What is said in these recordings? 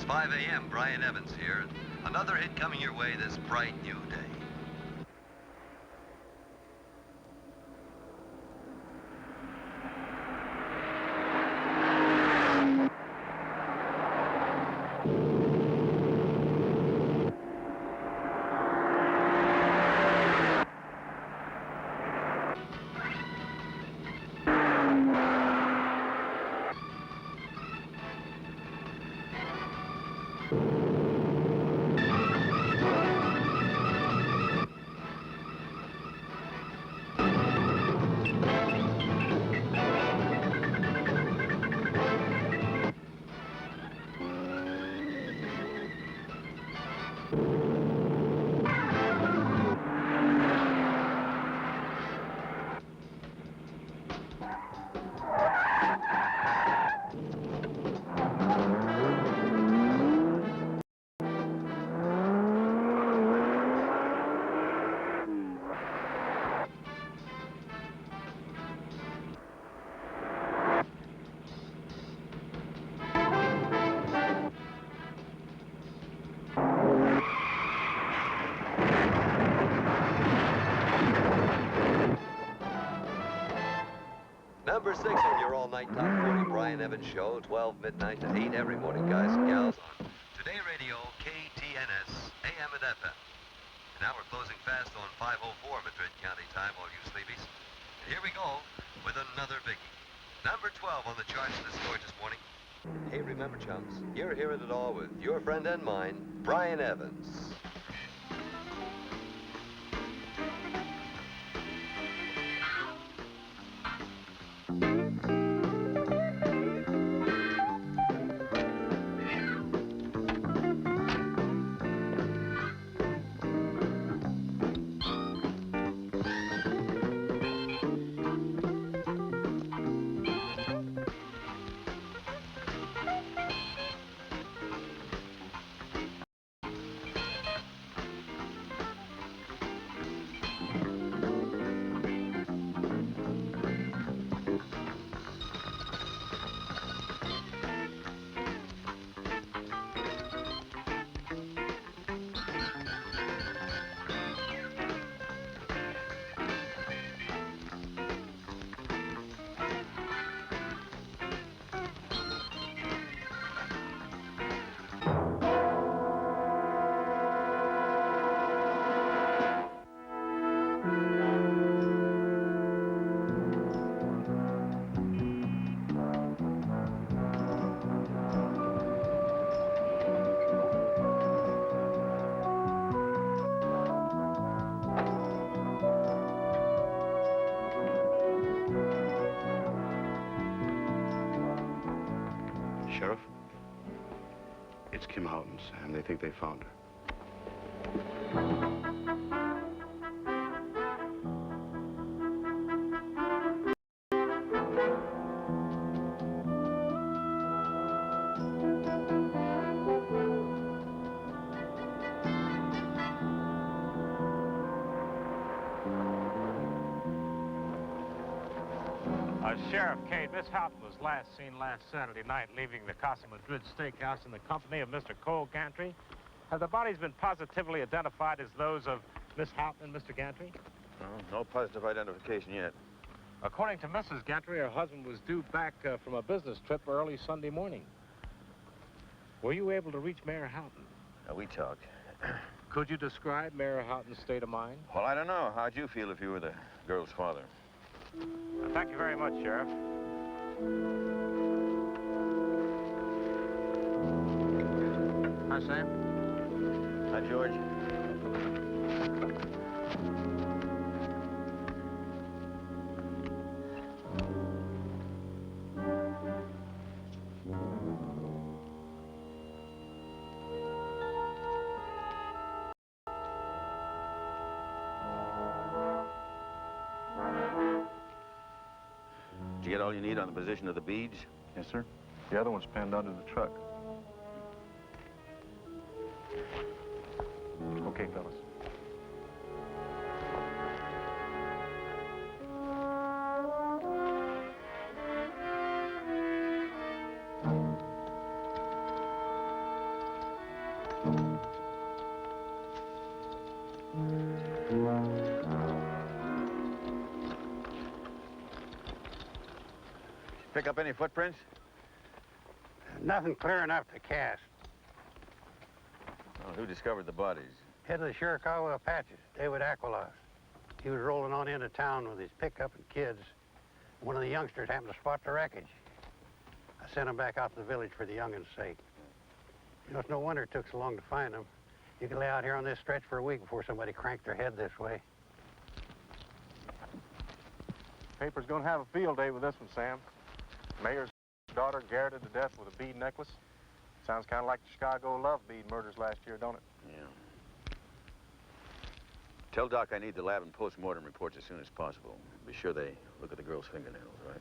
5 a.m. Brian Evans here. Another hit coming your way this bright new day. Number 6 on your all-night top 40 Brian Evans show, 12 midnight to 8 every morning, guys and gals, on Today Radio, KTNS, AM and FM. And now we're closing fast on 5:04 Madrid County time, all you sleepies. And here we go with another biggie. Number 12 on the charts this gorgeous morning. Hey, remember, chums, you're hearing it all with your friend and mine, Brian Evans. Sheriff, it's Kim Houghton, Sam. They think they found her. Sheriff Cade, Miss Houghton was last seen last Saturday night leaving the Casa Madrid Steakhouse in the company of Mr. Cole Gantry. Have the bodies been positively identified as those of Miss Houghton and Mr. Gantry? Well, no positive identification yet. According to Mrs. Gantry, her husband was due back from a business trip early Sunday morning. Were you able to reach Mayor Houghton? We talked. Could you describe Mayor Houghton's state of mind? Well, I don't know. How'd you feel if you were the girl's father? Thank you very much, Sheriff. Hi, Sam. Hi, George. Did you get all you need on the position of the beads? Yes, sir. The other one's pinned under the truck. Okay, fellas. pick up any footprints? Nothing clear enough to cast. Well, who discovered the bodies? Head of the Chiricahua Apaches, David Aquilas. He was rolling on into town with his pickup and kids. One of the youngsters happened to spot the wreckage. I sent him back out to the village for the youngin's sake. You know, it's no wonder it took so long to find him. You could lay out here on this stretch for a week before somebody cranked their head this way. Paper's gonna have a field day with this one, Sam. Mayor's daughter garroted to death with a bead necklace. Sounds kind of like the Chicago love bead murders last year, don't it? Yeah. Tell Doc I need the lab and post-mortem reports as soon as possible. Be sure they look at the girl's fingernails, right?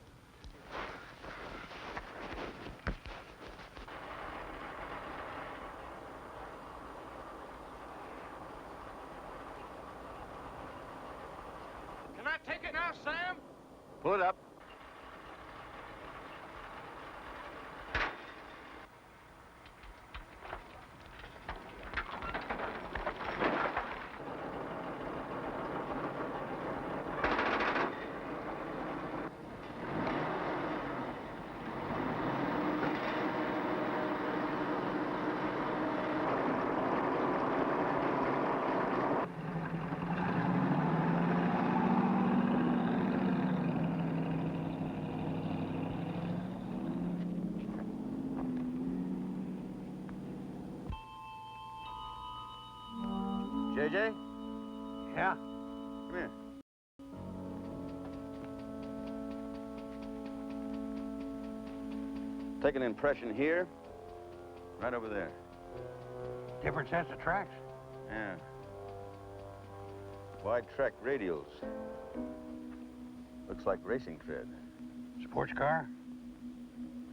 Can I take it now, Sam? Pull it up. JJ? Yeah? Come here. Take an impression here, right over there. Different sets of tracks? Yeah. Wide track radials. Looks like racing tread. Sports car?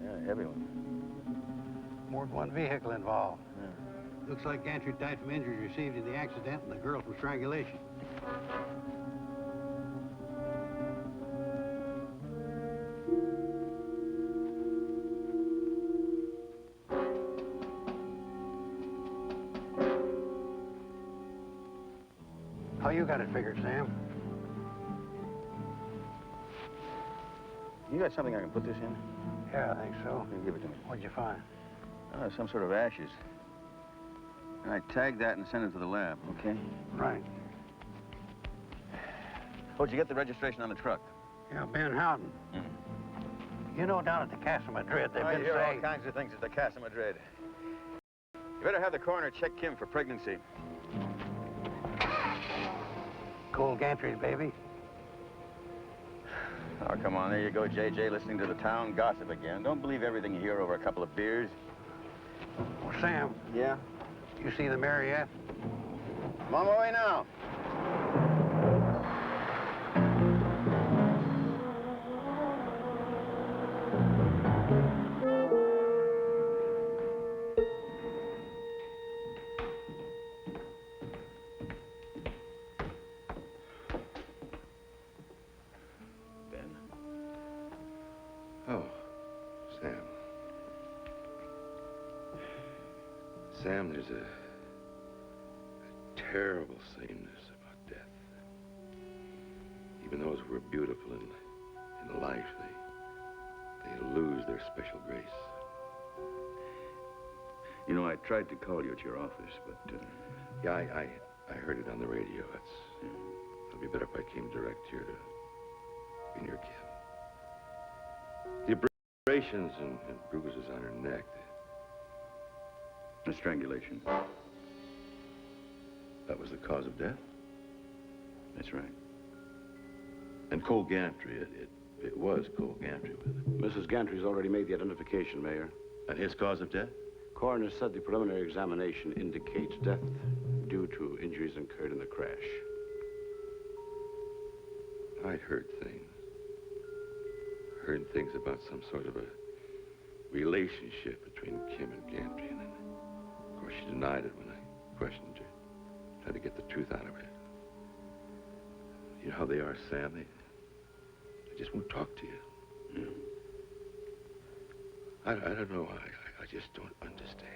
Yeah, heavy one. More than one vehicle involved. Yeah. Looks like Gantry died from injuries received in the accident and the girl from strangulation. How you got it figured, Sam? You got something I can put this in? Yeah, I think so. Here, give it to me. What'd you find? Oh, some sort of ashes. All right, tag that and send it to the lab, okay? Right. Oh, did you get the registration on the truck? Yeah, Ben Houghton. You know, down at the Casa Madrid, they've I been hear all saying... kinds of things at the Casa Madrid. You better have the coroner check Kim for pregnancy. Cole Gantry's baby. Oh, come on, there you go, JJ, listening to the town gossip again. Don't believe everything you hear over a couple of beers. Well, Sam, Yeah? you see the mayor yet? I'm on my way now. Ben? Oh, Sam. Sam, there's a terrible sameness about death. Even those who are beautiful in life, they lose their special grace. You know, I tried to call you at your office, but... Yeah, I heard it on the radio. It'd be better if I came direct here to be near Kim. The abrasions and bruises on her neck, A strangulation. that was the cause of death? That's right. And Cole Gantry, it was Cole Gantry with it. Mrs. Gantry's already made the identification, Mayor. And his cause of death? Coroner said the preliminary examination indicates death due to injuries incurred in the crash. I'd heard things. Heard things about some sort of a relationship between Kim and Gantry, and then, of course, she denied it when I questioned her. Tried to get the truth out of her. You know how they are, Sam? They just won't talk to you. I don't know. I just don't understand.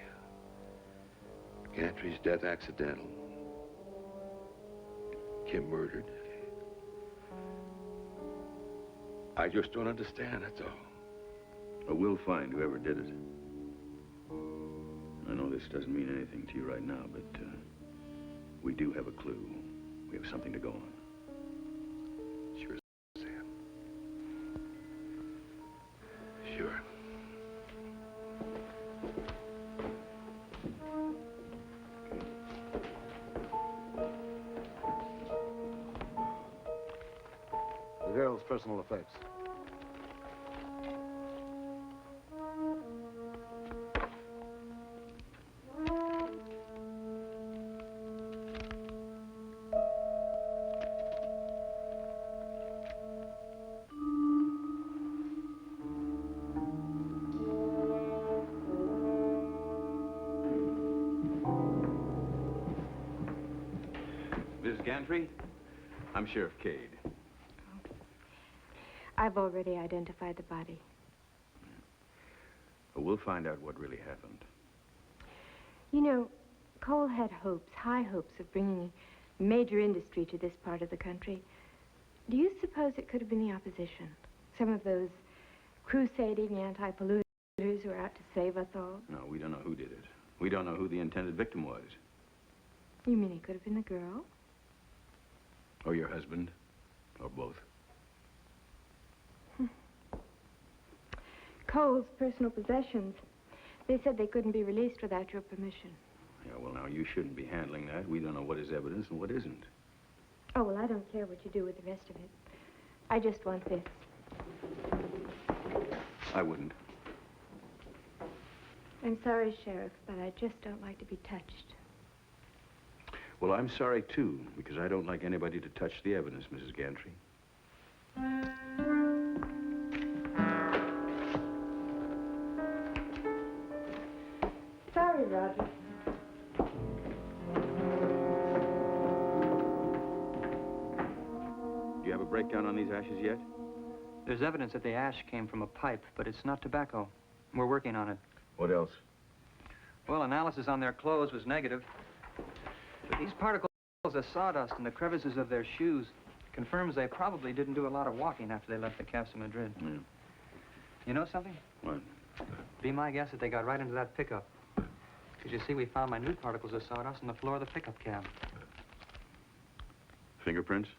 Gantry's death accidental. Kim murdered. I just don't understand, that's all. But we'll find whoever did it. I know this doesn't mean anything to you right now, but we do have a clue. We have something to go on. Sure, Sam. Sure. The girl's personal effects. Miss Gantry, I'm Sheriff Cade. I've already identified the body. Well, we'll find out what really happened. You know, Cole had hopes, high hopes of bringing major industry to this part of the country. Do you suppose it could have been the opposition? Some of those crusading anti-polluters who are out to save us all? No, we don't know who did it. We don't know who the intended victim was. You mean it could have been the girl? Or your husband. Or both. Cole's personal possessions. They said they couldn't be released without your permission. Yeah, well, now, you shouldn't be handling that. We don't know what is evidence and what isn't. Oh, well, I don't care what you do with the rest of it. I just want this. I wouldn't. I'm sorry, Sheriff, but I just don't like to be touched. Well, I'm sorry, too, because I don't like anybody to touch the evidence, Mrs. Gantry. Sorry, Roger. Do you have a breakdown on these ashes yet? There's evidence that the ash came from a pipe, but it's not tobacco. We're working on it. What else? Well, analysis on their clothes was negative. But these particles of sawdust in the crevices of their shoes confirms they probably didn't do a lot of walking after they left the Casa Madrid. Yeah. You know something? What? Be my guess that they got right into that pickup. Because you see, we found minute particles of sawdust on the floor of the pickup cab. Fingerprints?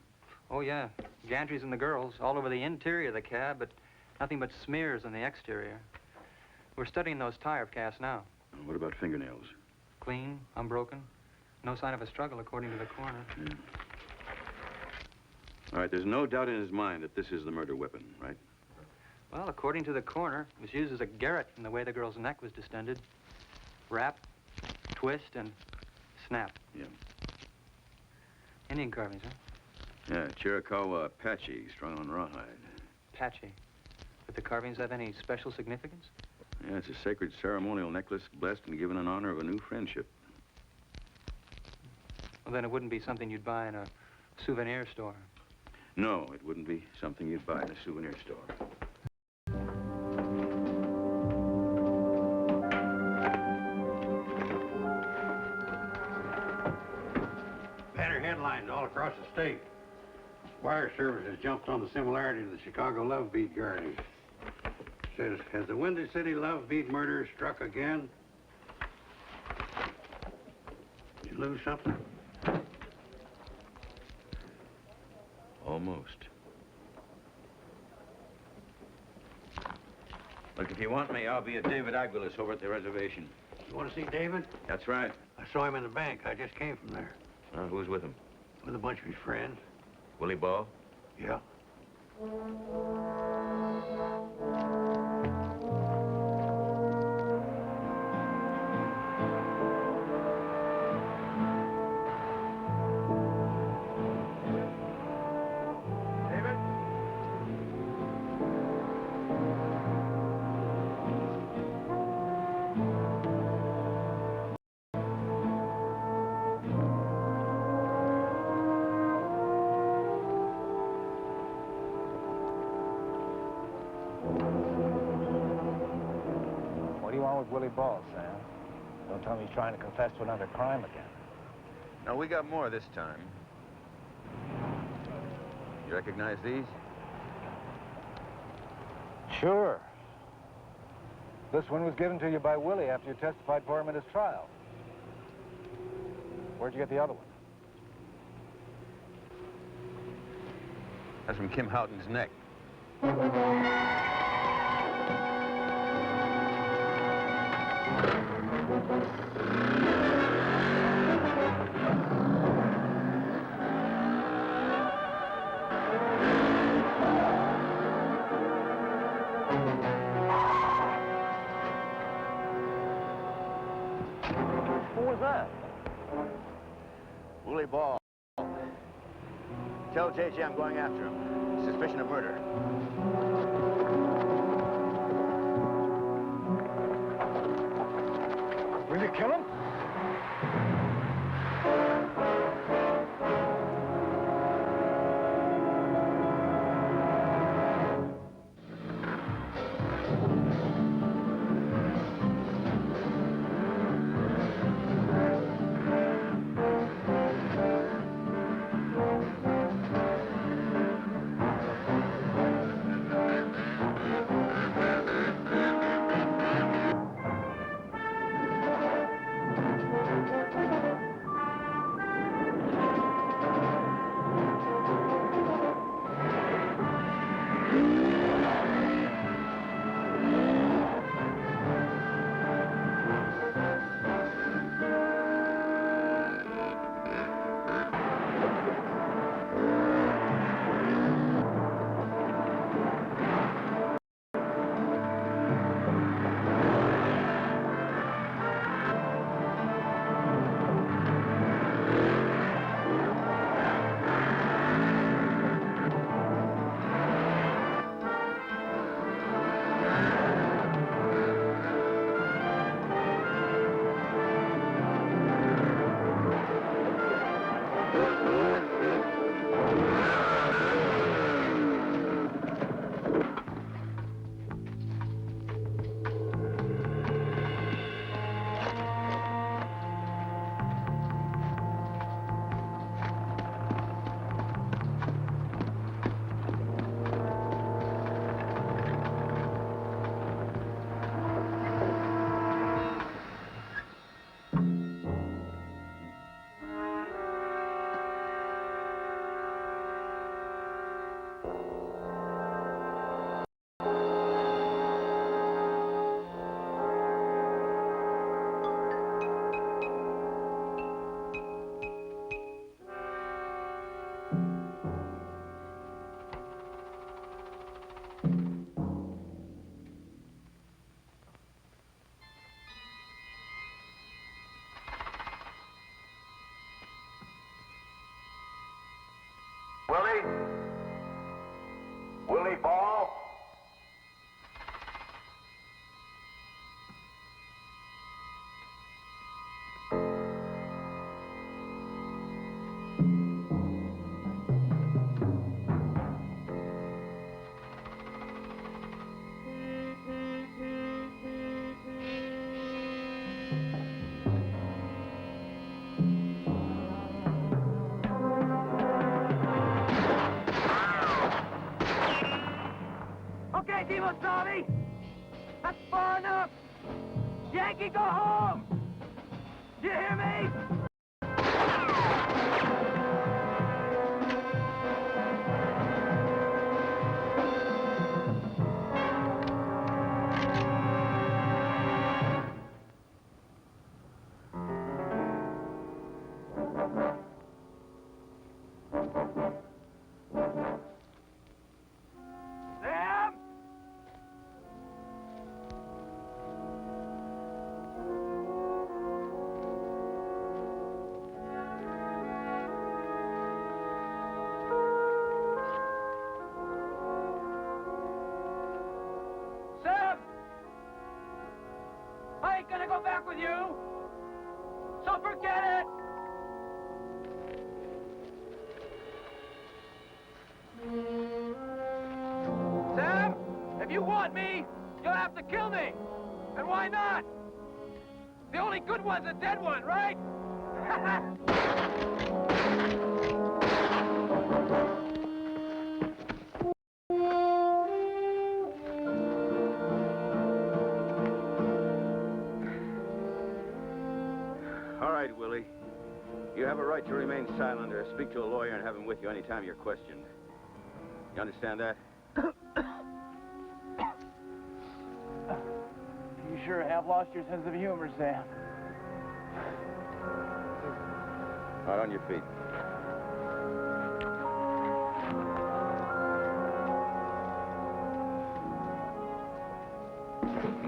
Oh, yeah. Gantry's and the girls, all over the interior of the cab, but nothing but smears on the exterior. We're studying those tire casts now. What about fingernails? Clean, unbroken. No sign of a struggle, according to the coroner. Yeah. All right, there's no doubt in his mind that this is the murder weapon, right? Well, according to the coroner, it was used as a garrote in the way the girl's neck was distended. Wrap, twist, and snap. Yeah. Indian carvings, huh? Yeah, Chiricahua Apache, strung on rawhide. Apache. But the carvings have any special significance? Yeah, it's a sacred ceremonial necklace blessed and given in honor of a new friendship. Well, then it wouldn't be something you'd buy in a souvenir store. No, it wouldn't be something you'd buy in a souvenir store. Banner headlines all across the state. Wire service has jumped on the similarity to the Chicago love bead garnishing. Says, has the Windy City love bead murder struck again? Did you lose something? Almost. Look, if you want me, I'll be at David Aguilar's over at the reservation. You want to see David? That's right. I saw him in the bank. I just came from there. Who's with him? With a bunch of his friends. Willie Ball? Yeah. David? What do you want with Willie Ball, Sam? Don't tell me he's trying to confess to another crime again. No, we got more this time. You recognize these? Sure. This one was given to you by Willie after you testified for him at his trial. Where'd you get the other one? That's from Kim Houghton's neck. Who was that? Willie Ball. Tell JJ I'm going after him. Suspicion of murder. Will you kill him? Willie Ball? Tommy! That's far enough! Yankee, go home! You hear me? I ain't gonna go back with you, so forget it! Sam, if you want me, you'll have to kill me. And why not? The only good one's a dead one, right? All right, Willie. You have a right to remain silent or speak to a lawyer and have him with you anytime you're questioned. You understand that? You sure have lost your sense of humor, Sam. All right, on your feet.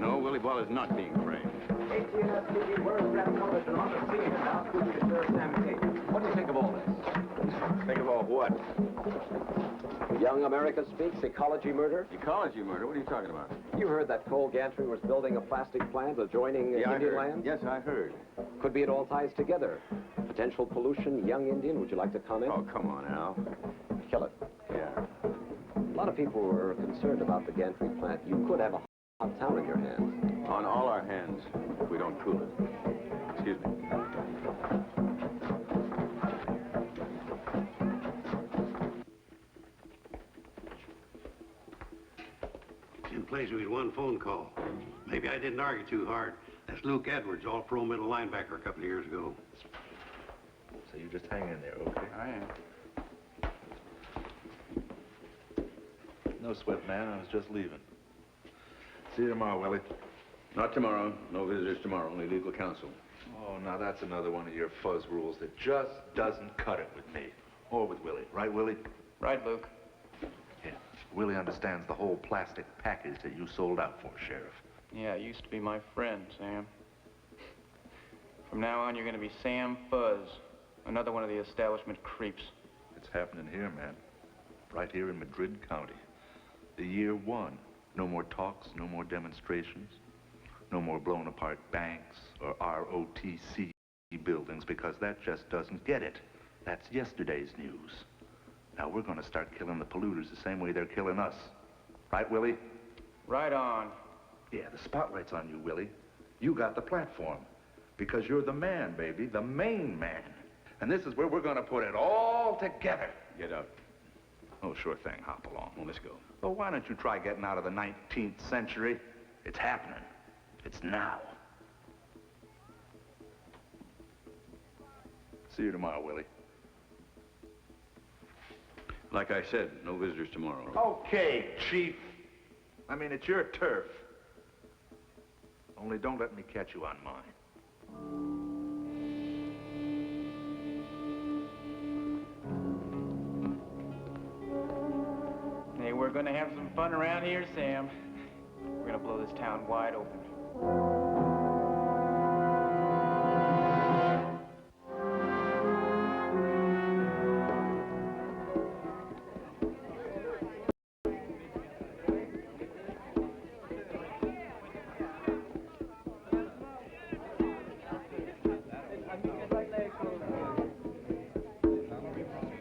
No, Willie Ball is not being framed. What do you think of all this? Think of all what? Young America Speaks, ecology murder? Ecology murder? What are you talking about? You heard that Cole Gantry was building a plastic plant adjoining Indian land? Yes, I heard. Could be it all ties together. Potential pollution, young Indian. Would you like to comment? Oh, come on, Al. Kill it. Yeah. A lot of people were concerned about the Gantry plant. You could have a hot town in your hands. On all our hands, if we don't cool it. Excuse me. Jim plays me with one phone call. Maybe I didn't argue too hard. That's Luke Edwards, all-pro middle linebacker a couple of years ago. So you just hang in there, okay? I am. No sweat, man. I was just leaving. See you tomorrow, Willie. Not tomorrow. No visitors tomorrow. Only legal counsel. Oh, now that's another one of your fuzz rules that just doesn't cut it with me. Or with Willie. Right, Willie? Right, Luke. Yeah. Willie understands the whole plastic package that you sold out for, Sheriff. Yeah, it used to be my friend, Sam. From now on, you're going to be Sam Fuzz, another one of the establishment creeps. It's happening here, man. Right here in Madrid County. The year one. No more talks, no more demonstrations, no more blown apart banks or ROTC buildings, because that just doesn't get it. That's yesterday's news. Now we're going to start killing the polluters the same way they're killing us. Right, Willie? Right on. Yeah, the spotlight's on you, Willie. You got the platform. Because you're the man, baby, the main man. And this is where we're going to put it all together. Get out. Oh, sure thing. Hop along. Well, let's go. Well, why don't you try getting out of the 19th century? It's happening. It's now. See you tomorrow, Willie. Like I said, no visitors tomorrow. Okay, Chief. I mean, it's your turf. Only don't let me catch you on mine. Hey, we're going to have some fun around here, Sam. We're going to blow this town wide open.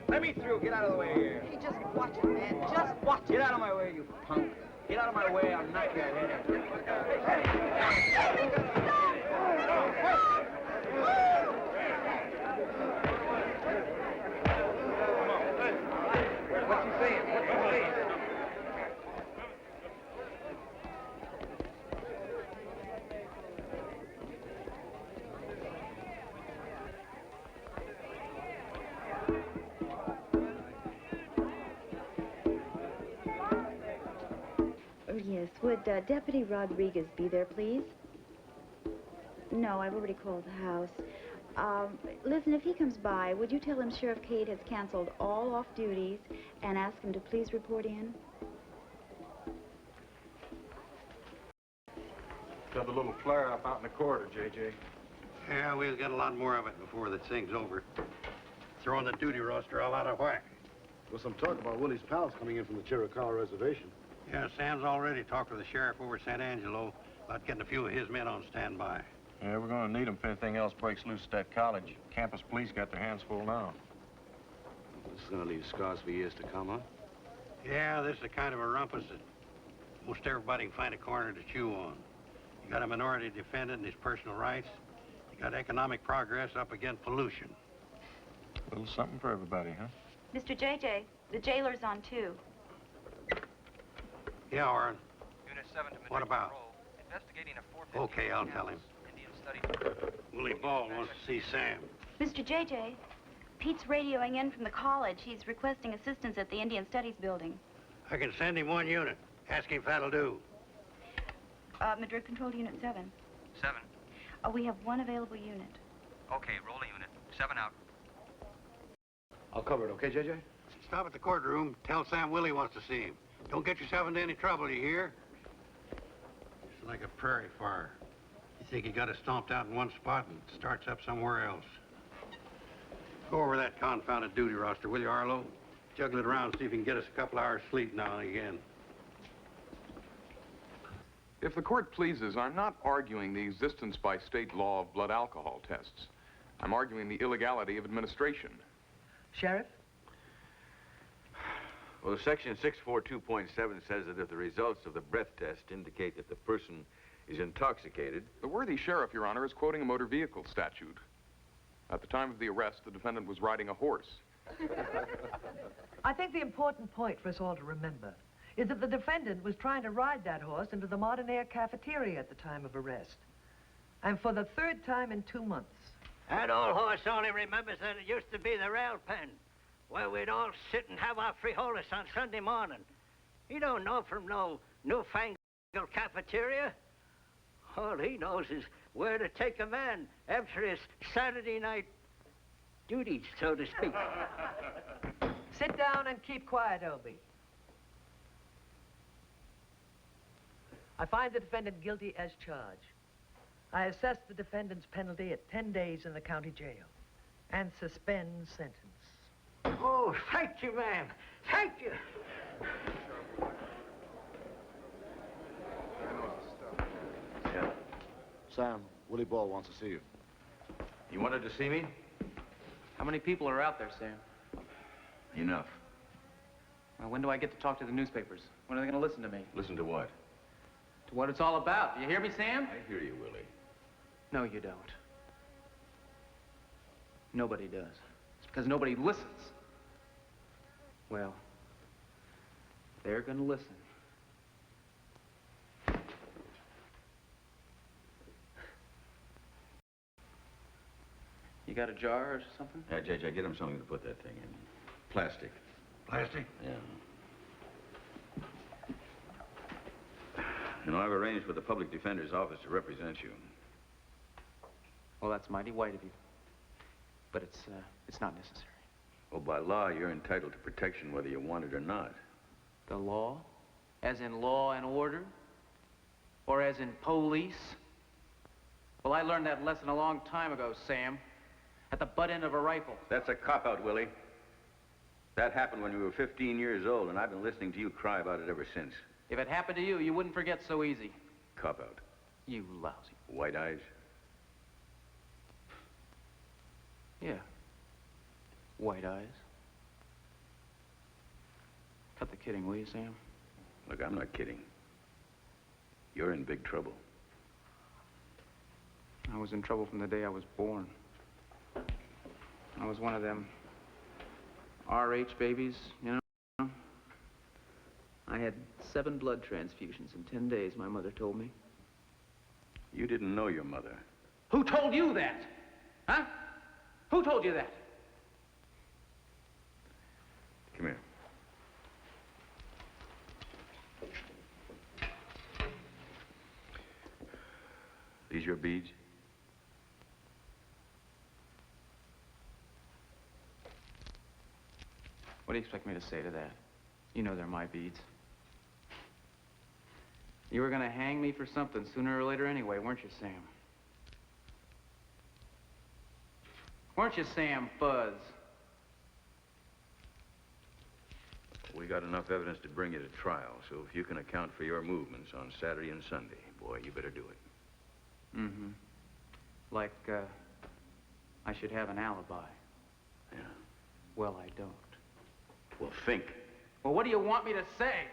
Let me through. Get out of the way here. Hey, just watch it, man. Just watch it. Get out of my way, you punk. Get out of my way. I'll knock your head in. What's he saying? What's he saying? Yes, would Deputy Rodriguez be there, please? No, I've already called the house. Listen, if he comes by, would you tell him Sheriff Cade has canceled all off duties and ask him to please report in? Got a little flare-up out in the corridor, J.J. Yeah, we'll get a lot more of it before the thing's over. Throwing the duty roster all out of whack. There's some talk about Willie's pals coming in from the Chiricahua Reservation. Yeah, Sam's already talked with the sheriff over at San Angelo about getting a few of his men on standby. Yeah, we're going to need them if anything else breaks loose at that college. Campus police got their hands full now. This is going to leave scars for years to come, huh? Yeah, this is the kind of a rumpus that most everybody can find a corner to chew on. You got a minority defendant and his personal rights. You got economic progress up against pollution. A little something for everybody, huh? Mr. J.J., the jailer's on, too. Yeah, Orrin. Unit 7 to What about? Investigating a 450 Okay, I'll tell him. Indian 32. Willie Ball wants to see Sam. Mr. JJ, Pete's radioing in from the college. He's requesting assistance at the Indian Studies building. I can send him 1 unit. Ask him if that'll do. Madrid Control Unit 7. 7. We have 1 available unit. Okay, roll a unit. 7 out. I'll cover it, okay, JJ? Stop at the courtroom. Tell Sam Willie wants to see him. Don't get yourself into any trouble, you hear? It's like a prairie fire. You think you got it stomped out in one spot and it starts up somewhere else. Go over that confounded duty roster, will you, Arlo? Juggle it around, see if you can get us a couple hours sleep now and again. If the court pleases, I'm not arguing the existence by state law of blood alcohol tests. I'm arguing the illegality of administration. Sheriff? Well, Section 642.7 says that if the results of the breath test indicate that the person is intoxicated... The worthy sheriff, Your Honor, is quoting a motor vehicle statute. At the time of the arrest, the defendant was riding a horse. I think the important point for us all to remember is that the defendant was trying to ride that horse into the Modern Air cafeteria at the time of arrest. And for the 3rd time in 2 months. That old horse only remembers that it used to be the rail pen, where we'd all sit and have our frijoles on Sunday morning. He don't know from no newfangled cafeteria. All he knows is where to take a man after his Saturday night duties, so to speak. Sit down and keep quiet, Obie. I find the defendant guilty as charged. I assess the defendant's penalty at 10 days in the county jail and suspend sentence. Oh, thank you, ma'am. Thank you. Yeah. Sam, Willie Ball wants to see you. You wanted to see me? How many people are out there, Sam? Enough. Well, when do I get to talk to the newspapers? When are they going to listen to me? Listen to what? To what it's all about. Do you hear me, Sam? I hear you, Willie. No, you don't. Nobody does. It's because nobody listens. Well, they're going to listen. You got a jar or something? Yeah, JJ, get him something to put that thing in. Plastic. Plastic? Yeah. You know, I've arranged with the public defender's office to represent you. Well, that's mighty white of you. But it's not necessary. Well, by law, you're entitled to protection whether you want it or not. The law? As in law and order? Or as in police? Well, I learned that lesson a long time ago, Sam. At the butt end of a rifle. That's a cop-out, Willie. That happened when you were 15 years old, and I've been listening to you cry about it ever since. If it happened to you, you wouldn't forget so easy. Cop-out. You lousy. White eyes? Yeah. White eyes. Cut the kidding, will you, Sam? Look, I'm not kidding. You're in big trouble. I was in trouble from the day I was born. I was one of them RH babies, you know? I had 7 blood transfusions in 10 days, my mother told me. You didn't know your mother. Who told you that? Huh? Who told you that? Come here. These your beads? What do you expect me to say to that? You know they're my beads. You were gonna hang me for something sooner or later anyway, weren't you, Sam? Weren't you, Sam Fuzz? We got enough evidence to bring you to trial, so if you can account for your movements on Saturday and Sunday, boy, you better do it. Mm-hmm. Like, I should have an alibi. Yeah. Well, I don't. Well, think. Well, what do you want me to say?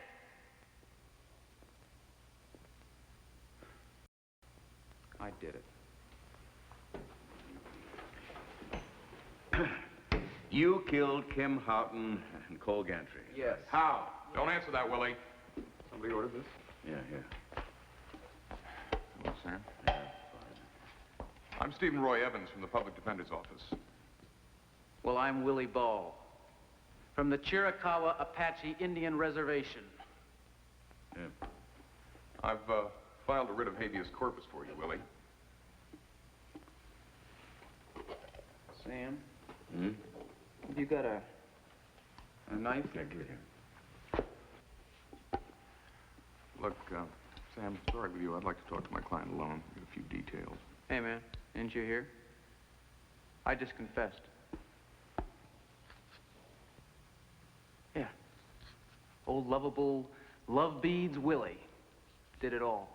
I did it. You killed Kim Houghton and Cole Gantry. Yes. How? Don't answer that, Willie. Somebody ordered this? Yeah, here. Hello, Sam. Yeah, I'm Stephen Roy Evans from the Public Defender's Office. Well, I'm Willie Ball from the Chiricahua Apache Indian Reservation. Yeah. I've filed a writ of habeas corpus for you, Willie. Sam? Have you got a knife? Yeah, give it here. Look, Sam, sorry with you. I'd like to talk to my client alone, get a few details. Hey, man, didn't you hear? I just confessed. Yeah. Old lovable Love Beads Willie did it all.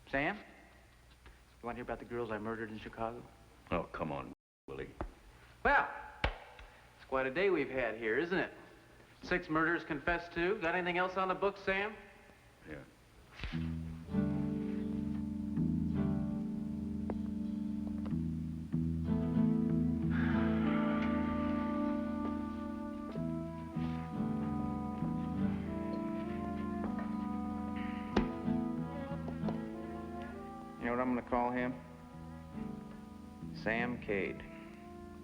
Sam? You want to hear about the girls I murdered in Chicago? Oh, come on, Willie. Well, it's quite a day we've had here, isn't it? 6 murders confessed to. Got anything else on the books, Sam? Yeah. You know what I'm going to call him? Sam Cade.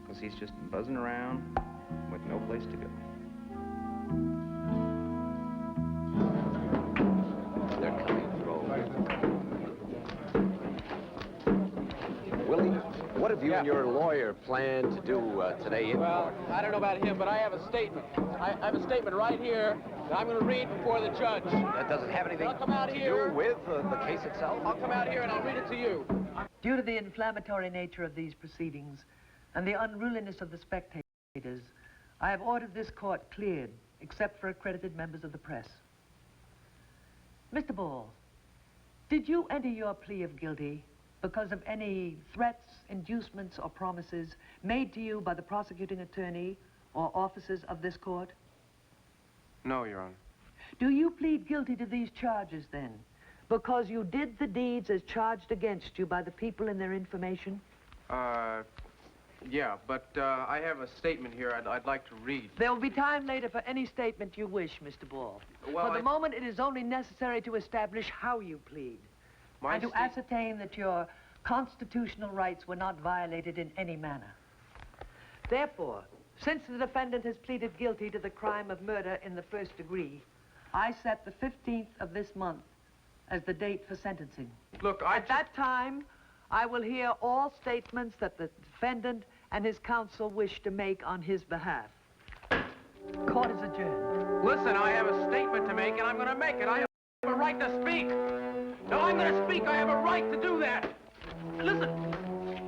Because he's just buzzing around with no place to go. They're coming, Willie, what have you and your lawyer planned to do today in court? I don't know about him, but I have a statement. I have a statement right here that I'm going to read before the judge. That doesn't have anything to do with the case itself? I'll come out here and I'll read it to you. Due to the inflammatory nature of these proceedings and the unruliness of the spectators, I have ordered this court cleared, except for accredited members of the press. Mr. Ball, did you enter your plea of guilty because of any threats, inducements, or promises made to you by the prosecuting attorney or officers of this court? No, Your Honor. Do you plead guilty to these charges, then, because you did the deeds as charged against you by the people in their information? Yeah, but I have a statement here I'd like to read. There will be time later for any statement you wish, Mr. Ball. Well, for the moment, it is only necessary to establish how you plead. And to ascertain that your constitutional rights were not violated in any manner. Therefore, since the defendant has pleaded guilty to the crime of murder in the 1st degree, I set the 15th of this month as the date for sentencing. Look, At that time, I will hear all statements that the defendant and his counsel wish to make on his behalf. Court is adjourned. Listen, I have a statement to make, and I'm going to make it. I have a right to speak. No, I'm going to speak. I have a right to do that. Listen,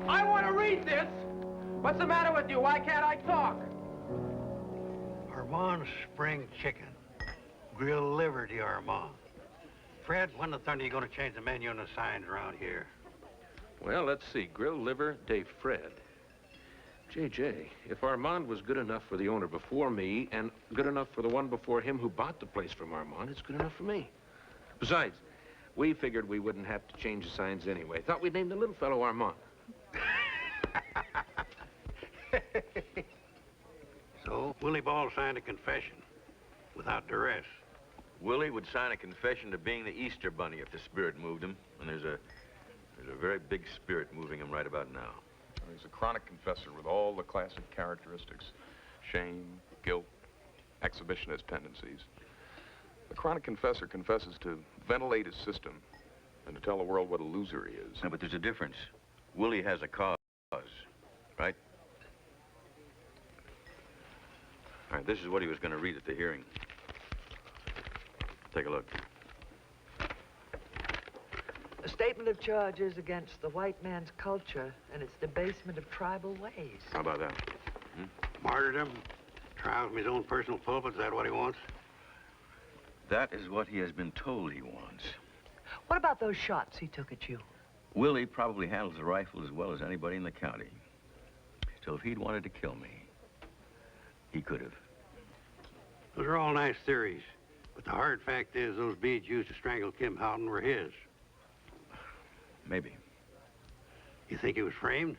I want to read this. What's the matter with you? Why can't I talk? Armand spring chicken. Grilled liver de Armand. Fred, when the thunder are you going to change the menu and the signs around here? Well, let's see. Grilled liver, de Fred. JJ, if Armand was good enough for the owner before me and good enough for the one before him who bought the place from Armand, it's good enough for me. Besides, we figured we wouldn't have to change the signs anyway. Thought we'd name the little fellow Armand. So, Willie Ball signed a confession without duress. Willie would sign a confession to being the Easter Bunny if the spirit moved him, and there's a very big spirit moving him right about now. He's a chronic confessor with all the classic characteristics: shame, guilt, exhibitionist tendencies. The chronic confessor confesses to ventilate his system and to tell the world what a loser he is. No, but there's a difference. Willie has a cause, right? All right, this is what he was going to read at the hearing. Take a look. A statement of charges against the white man's culture and its debasement of tribal ways. How about that? Martyrdom, trial from his own personal pulpit, is that what he wants? That is what he has been told he wants. What about those shots he took at you? Willie probably handles a rifle as well as anybody in the county. So if he'd wanted to kill me, he could have. Those are all nice theories, but the hard fact is those beads used to strangle Kim Houghton were his. Maybe. You think he was framed?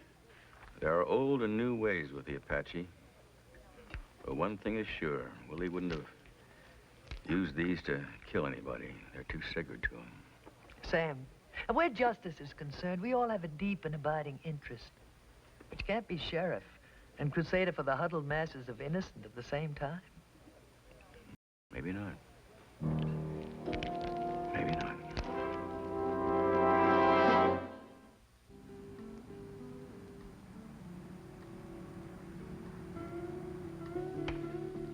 There are old and new ways with the Apache. But one thing is sure, Willie wouldn't have used these to kill anybody. They're too sacred to him. Sam, And where justice is concerned, we all have a deep and abiding interest. But you can't be sheriff and crusader for the huddled masses of innocent at the same time. Maybe not. Maybe not.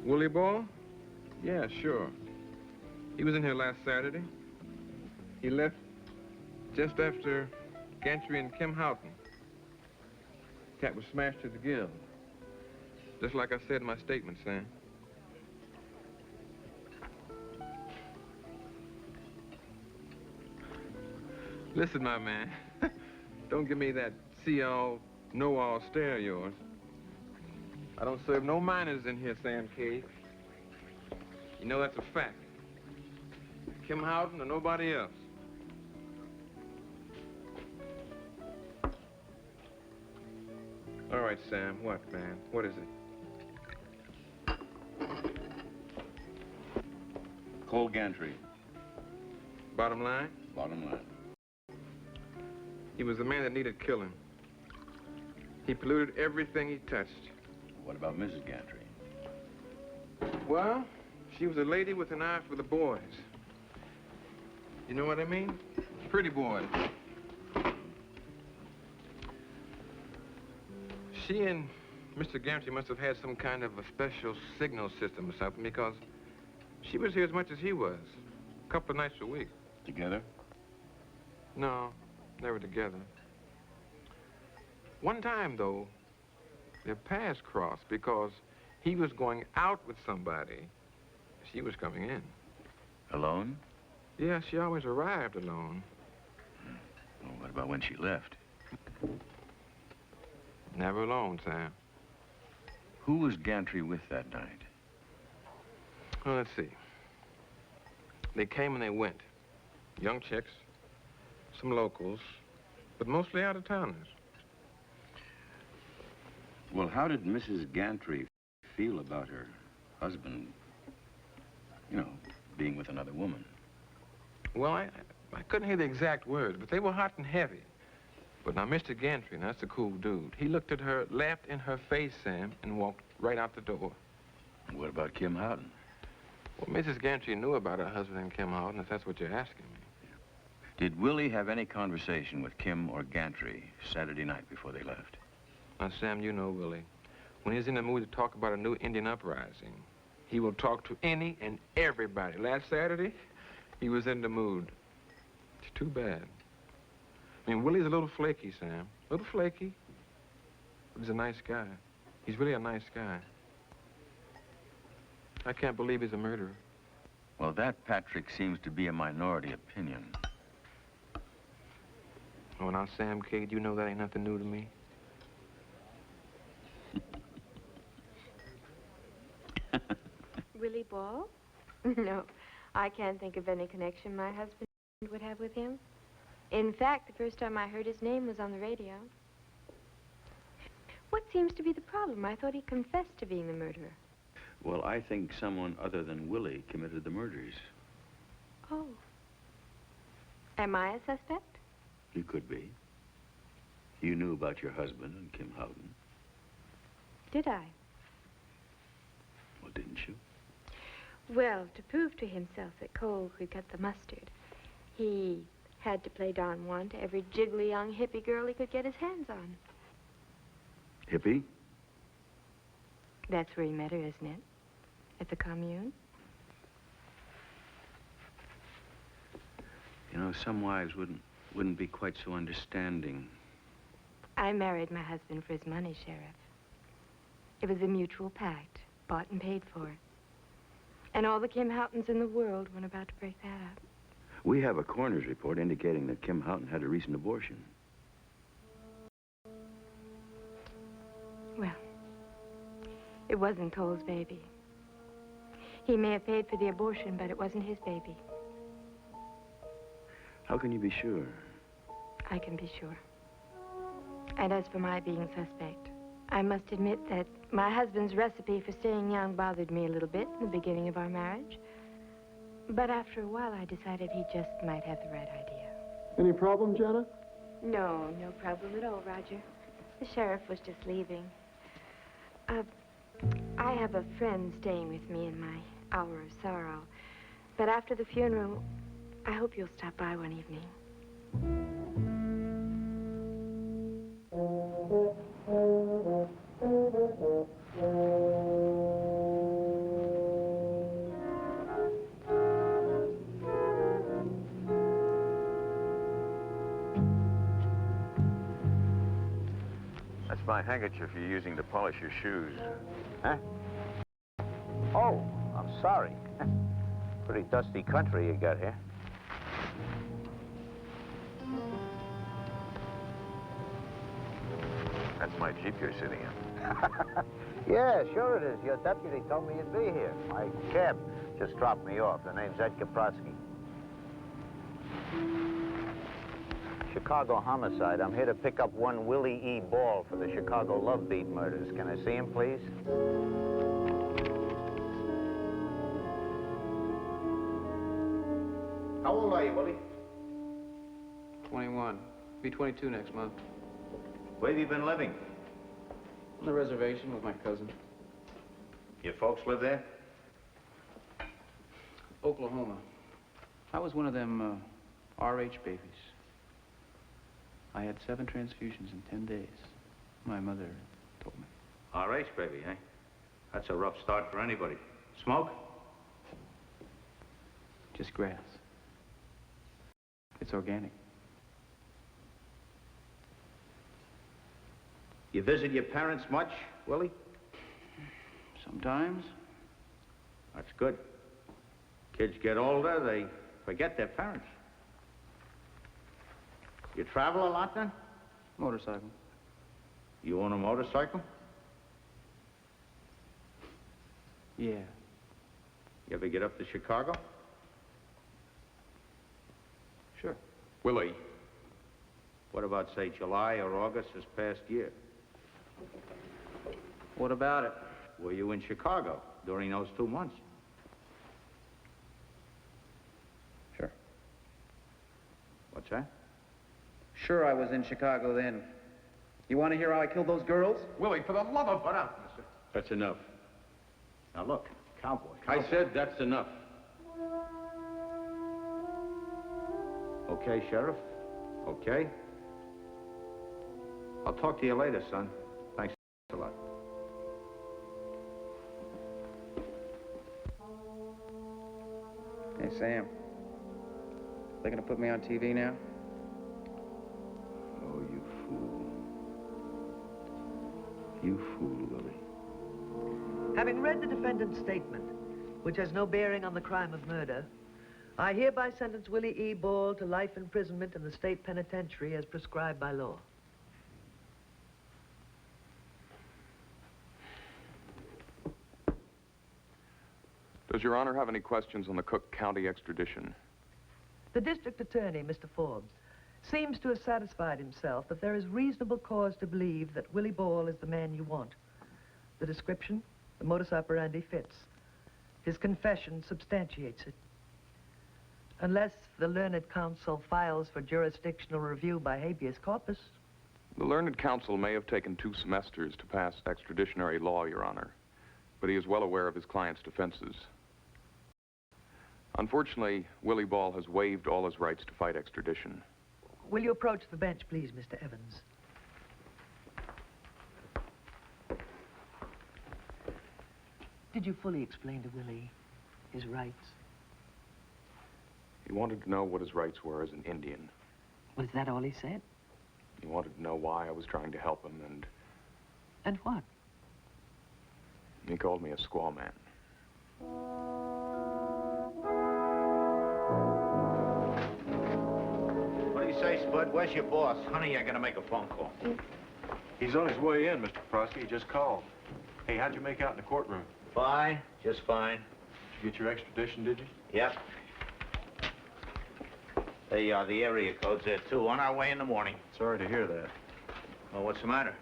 Willie Ball? Yeah, sure. He was in here last Saturday. He left just after Gantry and Kim Houghton. Cat was smashed to the gill. Just like I said in my statement, Sam. Listen, my man. Don't give me that see-all, know-all stare of yours. I don't serve no minors in here, Sam Cade. You know that's a fact. Kim Houghton or nobody else. All right, Sam. What, man? What is it? Cole Gantry. Bottom line? Bottom line. He was the man that needed killing. He polluted everything he touched. What about Mrs. Gantry? Well, she was a lady with an eye for the boys. You know what I mean? Pretty boys. She and Mr. Gantry must have had some kind of a special signal system or something, because she was here as much as he was. A couple of nights a week. Together? No, never together. One time, though, their paths crossed because he was going out with somebody. She was coming in. Alone? Yeah, she always arrived alone. Well, what about when she left? Never alone, Sam. Who was Gantry with that night? Well, let's see. They came and they went. Young chicks, some locals, but mostly out-of-towners. Well, how did Mrs. Gantry feel about her husband, you know, being with another woman? Well, I couldn't hear the exact words, but they were hot and heavy. But now, Mr. Gantry, now that's a cool dude. He looked at her, laughed in her face, Sam, and walked right out the door. What about Kim Houghton? Well, Mrs. Gantry knew about her husband and Kim Houghton, if that's what you're asking me. Did Willie have any conversation with Kim or Gantry Saturday night before they left? Now, Sam, you know Willie. When he's in the mood to talk about a new Indian uprising, he will talk to any and everybody. Last Saturday, he was in the mood. It's too bad. I mean, Willie's a little flaky, Sam. A little flaky. But he's a nice guy. He's really a nice guy. I can't believe he's a murderer. Well, that, Patrick, seems to be a minority opinion. Oh, now, Sam Cade, you know that ain't nothing new to me. Willie Ball? No, I can't think of any connection my husband would have with him. In fact, the first time I heard his name was on the radio. What seems to be the problem? I thought he confessed to being the murderer. Well, I think someone other than Willie committed the murders. Oh. Am I a suspect? You could be. You knew about your husband and Kim Houghton. Did I? Well, didn't you? Well, to prove to himself that Cole could cut the mustard, he had to play Don Juan to every jiggly young hippie girl he could get his hands on. Hippie? That's where he met her, isn't it? At the commune? You know, some wives wouldn't be quite so understanding. I married my husband for his money, Sheriff. It was a mutual pact, bought and paid for. And all the Kim Houghtons in the world weren't about to break that up. We have a coroner's report indicating that Kim Houghton had a recent abortion. Well, it wasn't Cole's baby. He may have paid for the abortion, but it wasn't his baby. How can you be sure? I can be sure. And as for my being suspect, I must admit that my husband's recipe for staying young bothered me a little bit in the beginning of our marriage. But after a while, I decided he just might have the right idea. Any problem, Jenna? No, no problem at all, Roger. The sheriff was just leaving. I have a friend staying with me in my hour of sorrow. But after the funeral, I hope you'll stop by one evening. That's my handkerchief you're using to polish your shoes. Huh? Oh, I'm sorry. Pretty dusty country you got here. That's my Jeep you're sitting in. Yeah, sure it is. Your deputy told me you'd be here. My cab just dropped me off. The name's Ed Kaprotsky. Chicago homicide. I'm here to pick up one Willie E. Ball for the Chicago Love Beat murders. Can I see him, please? How old are you, Willie? 21. Be 22 next month. Where have you been living? On the reservation with my cousin. Your folks live there? Oklahoma. I was one of them RH babies. I had 7 transfusions in 10 days. My mother told me. RH baby, eh? That's a rough start for anybody. Smoke? Just grass. It's organic. You visit your parents much, Willie? Sometimes. That's good. Kids get older, they forget their parents. You travel a lot, then? Motorcycle. You own a motorcycle? Yeah. You ever get up to Chicago? Sure. Willie. What about, say, July or August this past year? What about it? Were you in Chicago during those 2 months? Sure. What's that? Sure, I was in Chicago then. You want to hear how I killed those girls? Willie, for the love of... What up, mister? That's enough. Now, look, cowboy. I said that's enough. Okay, Sheriff. Okay. I'll talk to you later, son. Thanks a lot. Hey, Sam. They gonna put me on TV now? Oh, you fool. You fool, Willie. Having read the defendant's statement, which has no bearing on the crime of murder, I hereby sentence Willie E. Ball to life imprisonment in the state penitentiary as prescribed by law. Does Your Honor have any questions on the Cook County extradition? The district attorney, Mr. Forbes, seems to have satisfied himself that there is reasonable cause to believe that Willie Ball is the man you want. The description, the modus operandi fits. His confession substantiates it. Unless the learned counsel files for jurisdictional review by habeas corpus. The learned counsel may have taken 2 semesters to pass extraditionary law, Your Honor, but he is well aware of his client's defenses. Unfortunately, Willie Ball has waived all his rights to fight extradition. Will you approach the bench, please, Mr. Evans? Did you fully explain to Willie his rights? He wanted to know what his rights were as an Indian. Was that all he said? He wanted to know why I was trying to help him, and... And what? He called me a squaw man. What do you say, Spud? Where's your boss? Honey, I gotta make a phone call. He's on his way in, Mr. Kaprowski. He just called. Hey, how'd you make out in the courtroom? Fine, just fine. Did you get your extradition, did you? Yep. The area code's there, too. On our way in the morning. Sorry to hear that. Well, what's the matter?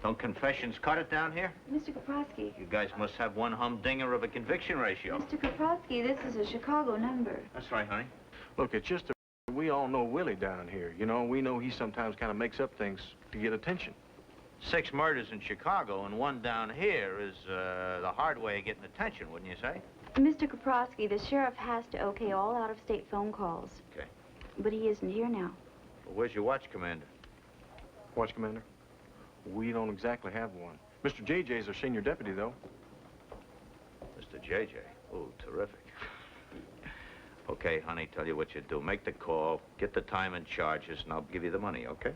Don't confessions cut it down here? Mr. Kaprowski. You guys must have one humdinger of a conviction ratio. Mr. Kaprowski, this is a Chicago number. That's right, honey. Look, it's just a We all know Willie down here. You know, we know he sometimes kind of makes up things to get attention. 6 murders in Chicago and 1 down here is the hard way of getting attention, wouldn't you say? Mr. Koprowski, the sheriff has to okay all out-of-state phone calls. Okay. But he isn't here now. Well, where's your watch commander? Watch commander? We don't exactly have one. Mr. JJ's our senior deputy, though. Mr. JJ? Oh, terrific. Okay, honey, tell you what you do. Make the call, get the time and charges, and I'll give you the money, okay?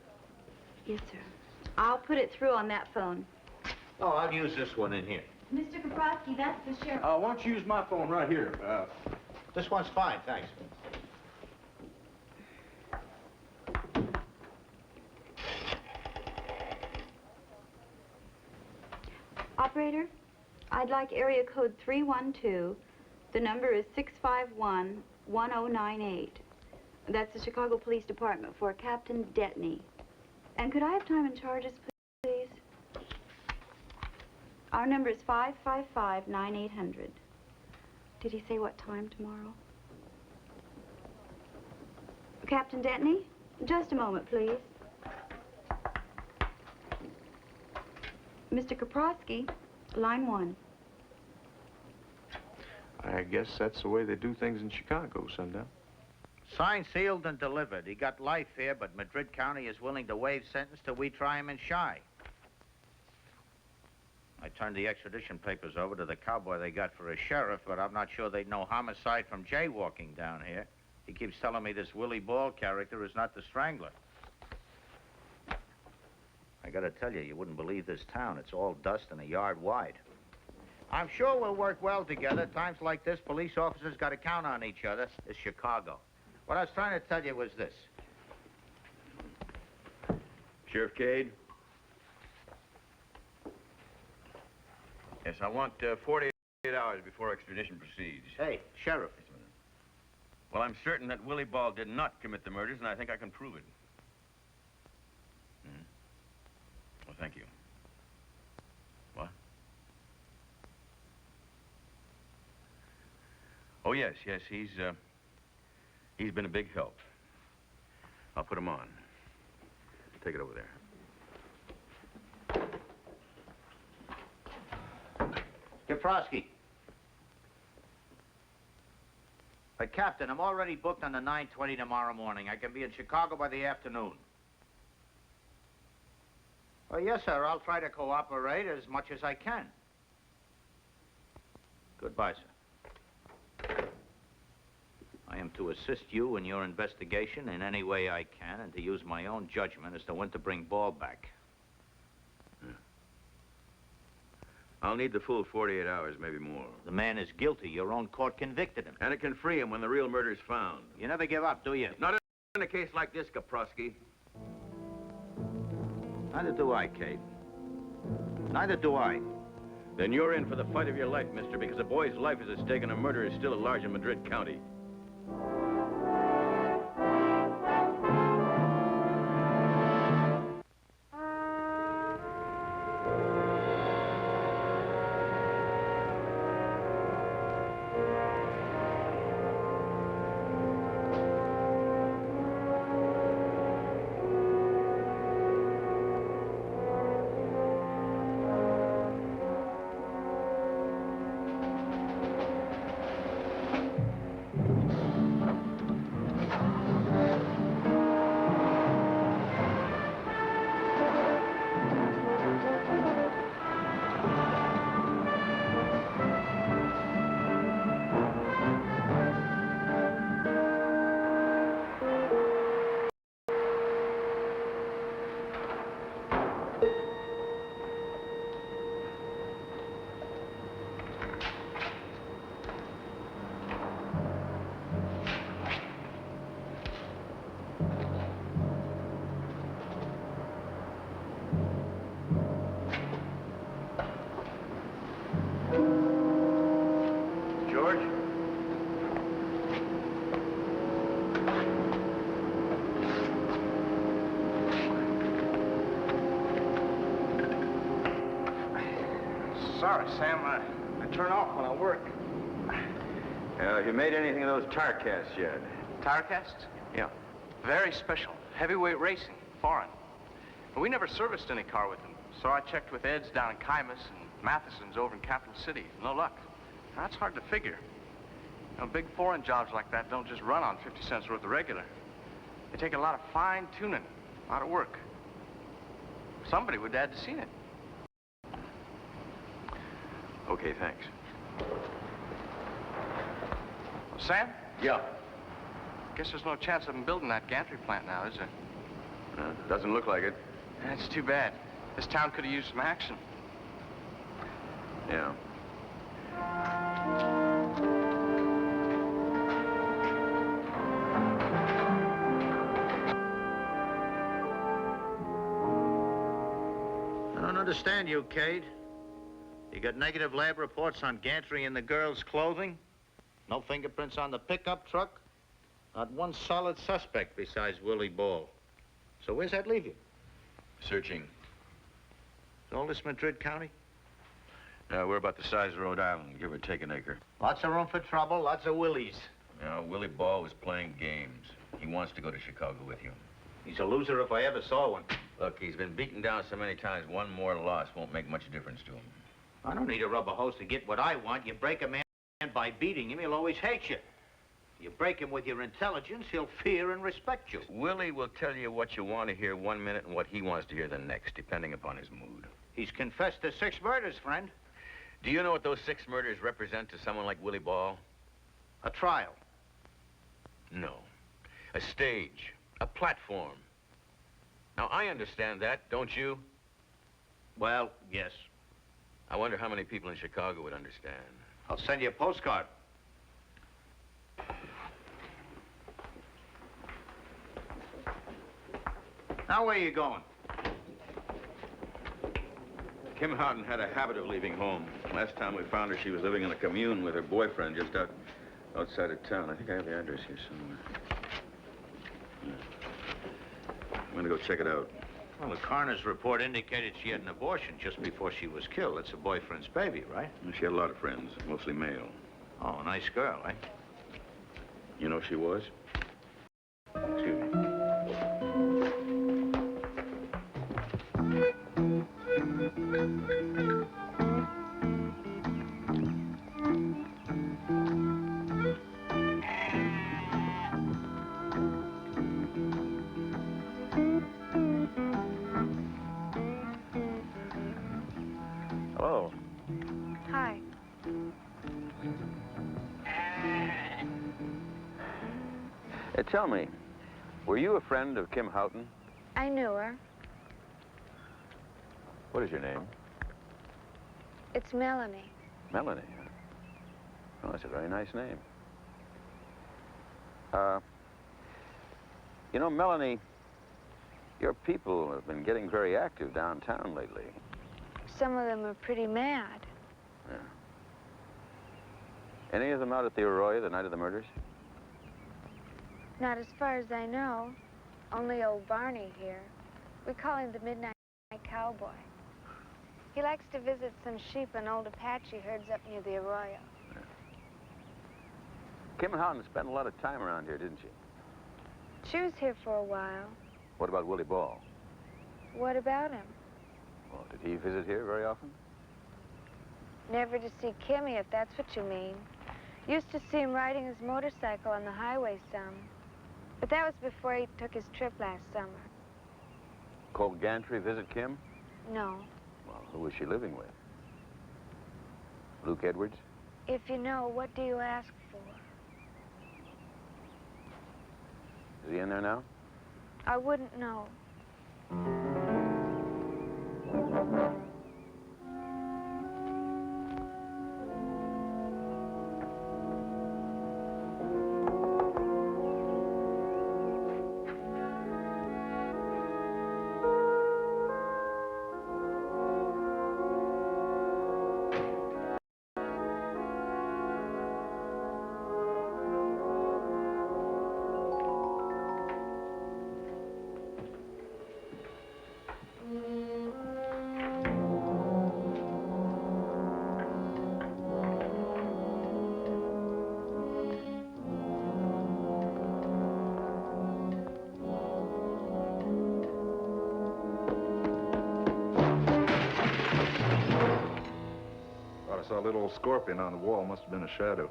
Yes, sir. I'll put it through on that phone. Oh, I'll use this one in here. Mr. Koprowski, that's the sheriff. Why don't you use my phone right here? This one's fine, thanks. Operator, I'd like area code 312. The number is 651-1098. That's the Chicago Police Department for Captain Detney. And could I have time and charges, please? Our number is 555-9800. Did he say what time tomorrow? Captain Detney? Just a moment, please. Mr. Koprowski, line 1. I guess that's the way they do things in Chicago, Sundown. Signed, sealed, and delivered. He got life here, but Madrid County is willing to waive sentence till we try him in Shy. I turned the extradition papers over to the cowboy they got for a sheriff, but I'm not sure they'd know homicide from jaywalking down here. He keeps telling me this Willie Ball character is not the Strangler. I gotta tell you, you wouldn't believe this town. It's all dust and a yard wide. I'm sure we'll work well together. Times like this, police officers gotta count on each other. It's Chicago. What I was trying to tell you was this. Sheriff Cade? Yes, I want 48 hours before extradition proceeds. Hey, Sheriff. Well, I'm certain that Willie Ball did not commit the murders, and I think I can prove it. Well, thank you. What? Oh, yes, he's been a big help. I'll put him on. Take it over there. Koprowski. Hey, Captain, I'm already booked on the 9:20 tomorrow morning. I can be in Chicago by the afternoon. Oh, yes, sir. I'll try to cooperate as much as I can. Goodbye, sir. I am to assist you in your investigation in any way I can and to use my own judgment as to when to bring Ball back. I'll need the full 48 hours, maybe more. The man is guilty. Your own court convicted him. And it can free him when the real murder's found. You never give up, do you? Not in a case like this, Koprowski. Neither do I, Cade. Neither do I. Then you're in for the fight of your life, mister, because a boy's life is at stake and a murder is still at large in Madrid County. Sorry, Sam. I turn off when I work. Have you made anything of those tar casts yet? Tar casts? Yeah. Very special. Heavyweight racing, foreign. But we never serviced any car with them, so I checked with Ed's down in Kymus and Matheson's over in Capital City. No luck. Now, that's hard to figure. You know, big foreign jobs like that don't just run on 50 cents worth of regular. They take a lot of fine-tuning, a lot of work. Somebody would have seen it. Okay, thanks. Sam? Yeah. Guess there's no chance of them building that gantry plant now, is there? Doesn't look like it. That's too bad. This town could have used some action. Yeah. I don't understand you, Cade. You got negative lab reports on gantry in the girl's clothing? No fingerprints on the pickup truck? Not one solid suspect besides Willie Ball. So where's that leave you? Searching. Is all this Madrid County? We're about the size of Rhode Island, give or take an acre. Lots of room for trouble, lots of Willies. Willie Ball was playing games. He wants to go to Chicago with you. He's a loser if I ever saw one. Look, he's been beaten down so many times, one more loss won't make much difference to him. I don't need a rubber hose to get what I want. You break a man by beating him, he'll always hate you. You break him with your intelligence, he'll fear and respect you. Willie will tell you what you want to hear one minute and what he wants to hear the next, depending upon his mood. He's confessed to 6 murders, friend. Do you know what those 6 murders represent to someone like Willie Ball? A trial. No. A stage. A platform. Now, I understand that, don't you? Well, yes. I wonder how many people in Chicago would understand. I'll send you a postcard. Now, where are you going? Kim Houghton had a habit of leaving home. Last time we found her, she was living in a commune with her boyfriend just outside of town. I think I have the address here somewhere. Yeah. I'm gonna go check it out. Well, the coroner's report indicated she had an abortion just before she was killed. It's her boyfriend's baby, right? She had a lot of friends, mostly male. Oh, nice girl, eh? You know who she was? Excuse me. Hello. Hi. Tell me, were you a friend of Kim Houghton? I knew her. What is your name? It's Melanie. Melanie. Oh, that's a very nice name. You know, Melanie, your people have been getting very active downtown lately. Some of them are pretty mad. Yeah. Any of them out at the Arroyo the night of the murders? Not as far as I know. Only old Barney here. We call him the Midnight Cowboy. He likes to visit some sheep and old Apache herds up near the Arroyo. Yeah. Kim Houghton spent a lot of time around here, didn't she? She was here for a while. What about Willie Ball? What about him? Well, did he visit here very often? Never to see Kimmy, if that's what you mean. Used to see him riding his motorcycle on the highway some. But that was before he took his trip last summer. Cole Gantry visit Kim? No. Well, who was she living with? Luke Edwards? If you know, what do you ask for? Is he in there now? I wouldn't know. saw a little old scorpion on the wall. Must have been a shadow.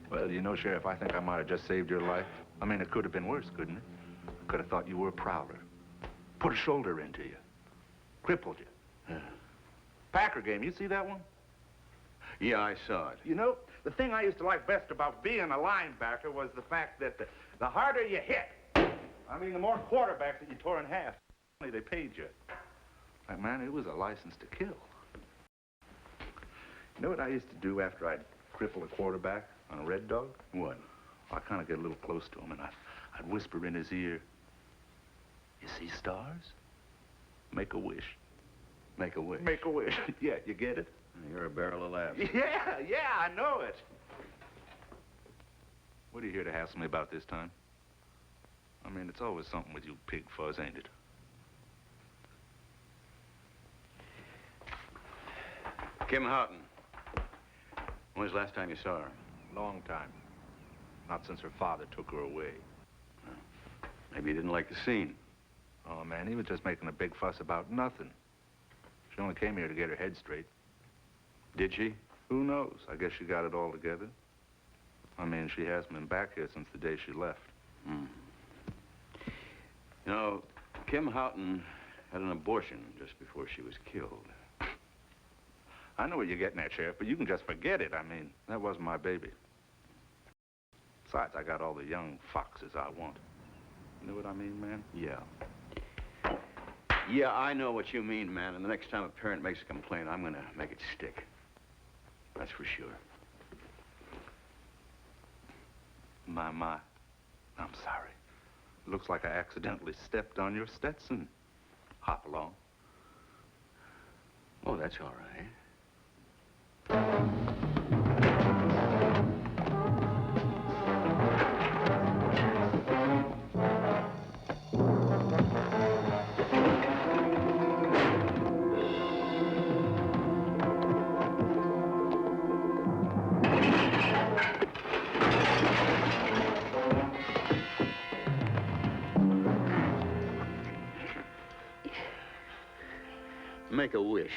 Well, you know, Sheriff, I think I might have just saved your life. I mean, it could have been worse, couldn't it? Could have thought you were a prowler. Put a shoulder into you. Crippled you. Packer game, you see that one? Yeah, I saw it. You know, the thing I used to like best about being a linebacker was the fact that the harder you hit, I mean, the more quarterbacks that you tore in half, they paid you. Like, man, it was a license to kill. You know what I used to do after I'd cripple a quarterback on a red dog? What? I'd kind of get a little close to him, and I'd whisper in his ear, "You see stars? Make a wish." Make a wish. Make a wish. Yeah, you get it? You're a barrel of laughs. Yeah, I know it. What are you here to hassle me about this time? I mean, it's always something with you pig fuzz, ain't it? Kim Houghton. When was the last time you saw her? Long time. Not since her father took her away. Maybe you didn't like the scene. Oh, man, he was just making a big fuss about nothing. She only came here to get her head straight. Did she? Who knows? I guess she got it all together. I mean, she hasn't been back here since the day she left. Hmm. You know, Kim Houghton had an abortion just before she was killed. I know what you're getting at, Sheriff, but you can just forget it. I mean, that wasn't my baby. Besides, I got all the young foxes I want. You know what I mean, man? Yeah. Yeah, I know what you mean, man. And the next time a parent makes a complaint, I'm gonna make it stick. That's for sure. My. I'm sorry. Looks like I accidentally stepped on your Stetson. Hop along. Oh, that's all right. Make a wish.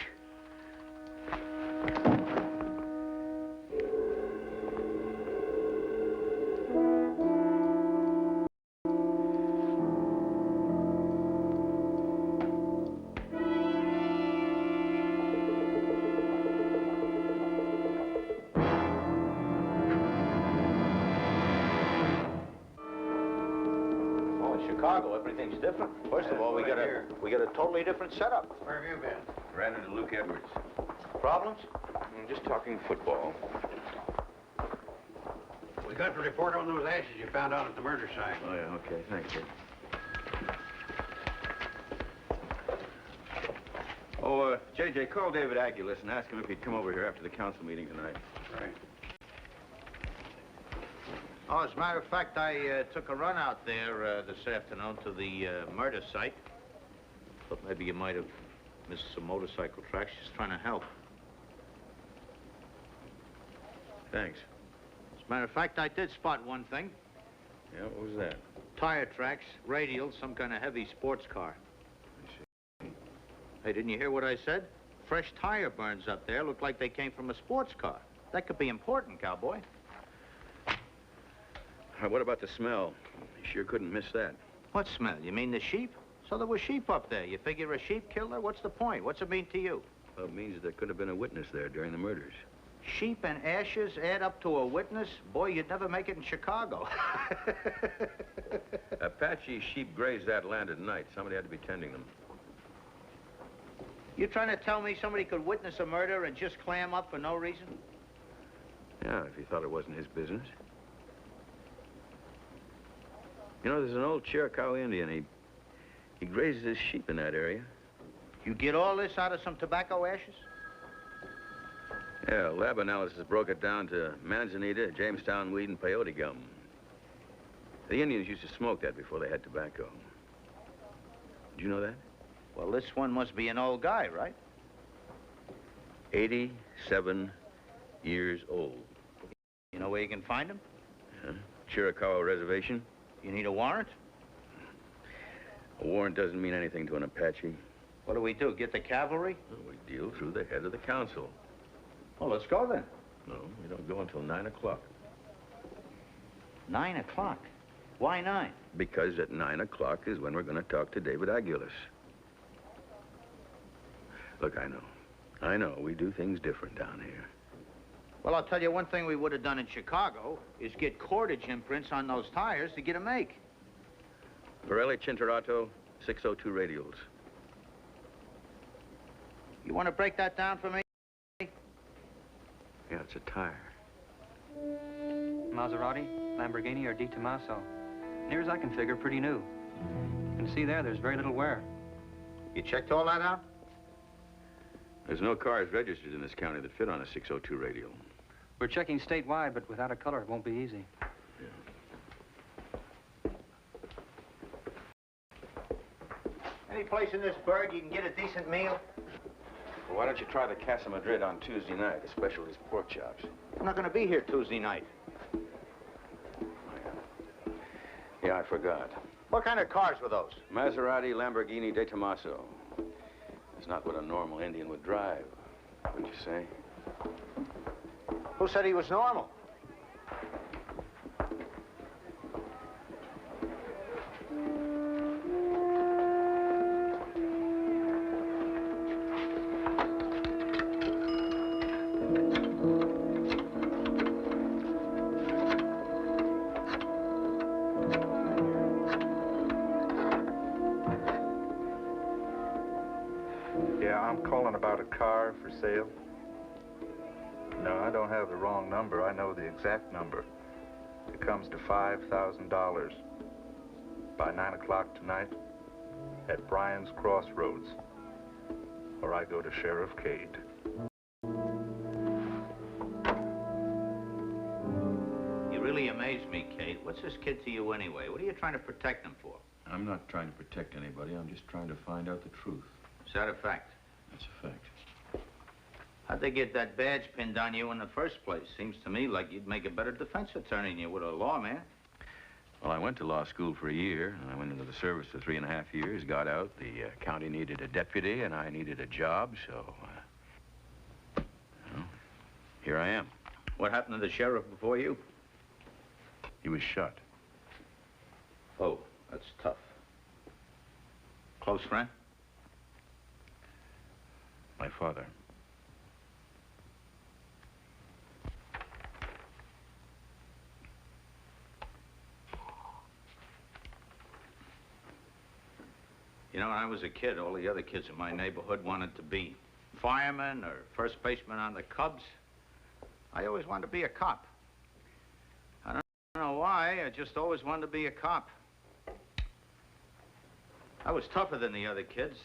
Chicago, everything's different. First of all, we got a totally different setup. Where have you been? Ran into Luke Edwards. Problems? I'm just talking football. We got the report on those ashes you found out at the murder site. Oh, yeah, okay, thank you. Oh, J.J., call David Aguilas and ask him if he'd come over here after the council meeting tonight. Right. Oh, as a matter of fact, I took a run out there this afternoon to the murder site. Thought maybe you might have missed some motorcycle tracks. Just trying to help. Thanks. As a matter of fact, I did spot one thing. Yeah, what was that? Tire tracks, radial, some kind of heavy sports car. I see. Hey, didn't you hear what I said? Fresh tire burns up there. Look like they came from a sports car. That could be important, cowboy. What about the smell? You sure couldn't miss that. What smell? You mean the sheep? So there were sheep up there. You figure a sheep killed her? What's the point? What's it mean to you? Well, it means there could have been a witness there during the murders. Sheep and ashes add up to a witness? Boy, you'd never make it in Chicago. Apache sheep grazed that land at night. Somebody had to be tending them. You trying to tell me somebody could witness a murder and just clam up for no reason? Yeah, if he thought it wasn't his business. You know, there's an old Chiricahua Indian. He grazes his sheep in that area. You get all this out of some tobacco ashes? Yeah, lab analysis broke it down to manzanita, Jamestown weed, and peyote gum. The Indians used to smoke that before they had tobacco. Did you know that? Well, this one must be an old guy, right? 87 years old. You know where you can find him? Chiricahua Reservation. You need a warrant? A warrant doesn't mean anything to an Apache. What do? Get the cavalry? Well, we deal through the head of the council. Well, let's go then. No, we don't go until 9 o'clock. 9 o'clock? Why 9? Because at 9 o'clock is when we're going to talk to David Aguilas. Look, I know we do things different down here. Well, I'll tell you one thing we would have done in Chicago is get cordage imprints on those tires to get a make. Pirelli Cinturato, 602 radials. You want to break that down for me? Yeah, it's a tire. Maserati, Lamborghini, or Di Tommaso. Near as I can figure, pretty new. You can see there's very little wear. You checked all that out? There's no cars registered in this county that fit on a 602 radial. We're checking statewide, but without a color, it won't be easy. Any place in this burg you can get a decent meal? Well, why don't you try the Casa Madrid on Tuesday night? The special is pork chops. I'm not going to be here Tuesday night. Yeah, I forgot. What kind of cars were those? Maserati, Lamborghini, De Tommaso. It's not what a normal Indian would drive, wouldn't you say? Who said he was normal? Yeah, I'm calling about a car for sale. No, I don't have the wrong number. I know the exact number. It comes to $5,000 by 9 o'clock tonight at Bryan's Crossroads, or I go to Sheriff Cade. You really amaze me, Cade. What's this kid to you anyway? What are you trying to protect him for? I'm not trying to protect anybody. I'm just trying to find out the truth. Is that a fact? That's a fact. How'd they get that badge pinned on you in the first place? Seems to me like you'd make a better defense attorney than you would a lawman. Well, I went to law school for a year, and I went into the service for 3.5 years, got out. The county needed a deputy, and I needed a job, so, well, here I am. What happened to the sheriff before you? He was shot. Oh, that's tough. Close friend? My father. You know, when I was a kid, all the other kids in my neighborhood wanted to be firemen or first baseman on the Cubs. I always wanted to be a cop. I don't know why, I just always wanted to be a cop. I was tougher than the other kids.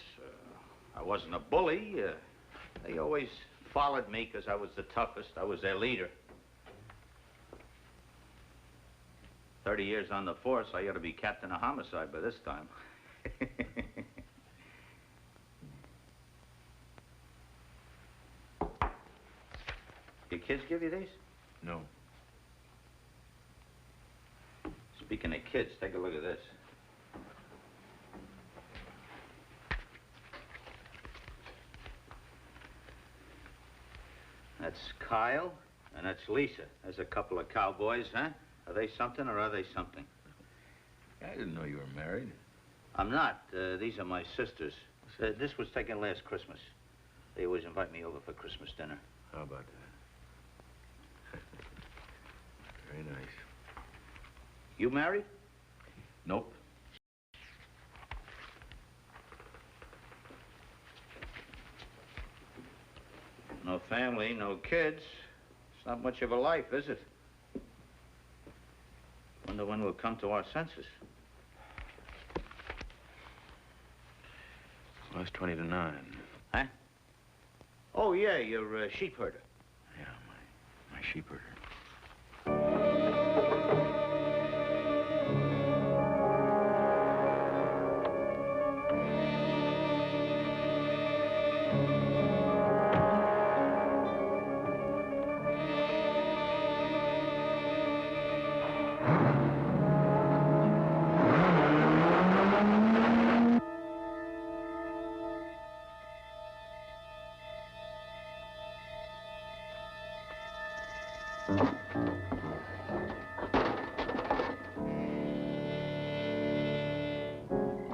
I wasn't a bully. They always followed me because I was the toughest. I was their leader. 30 years on the force, I ought to be captain of homicide by this time. Your kids give you these? No. Speaking of kids, take a look at this. That's Kyle, and that's Lisa. There's a couple of cowboys, huh? Are they something or are they something? I didn't know you were married. I'm not. These are my sisters. This was taken last Christmas. They always invite me over for Christmas dinner. How about that? Very nice. You married? Nope. No family, no kids. It's not much of a life, is it? Wonder when we'll come to our senses. Well, it's 20 to 9. Huh? Oh, yeah, you're a sheep herder. Yeah, my sheep herder.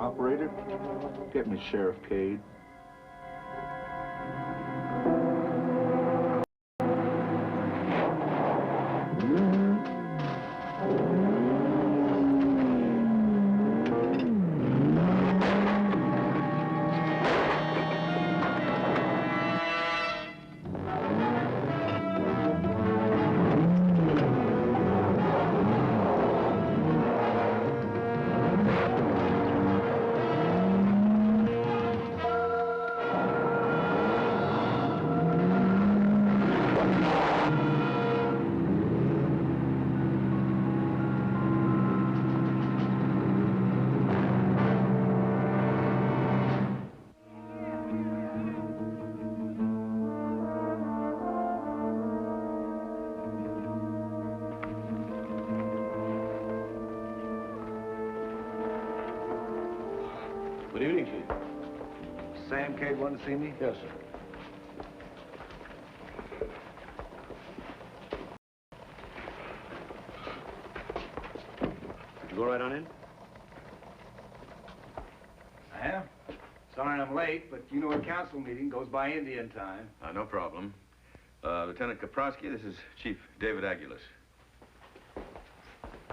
Operator, get me Sheriff Cade. Good evening, Chief. Sam Cade wanted to see me? Yes, sir. Would you go right on in? I am. Sorry I'm late, but you know a council meeting goes by Indian time. No problem. Lieutenant Kaprowski, this is Chief David Aguilas.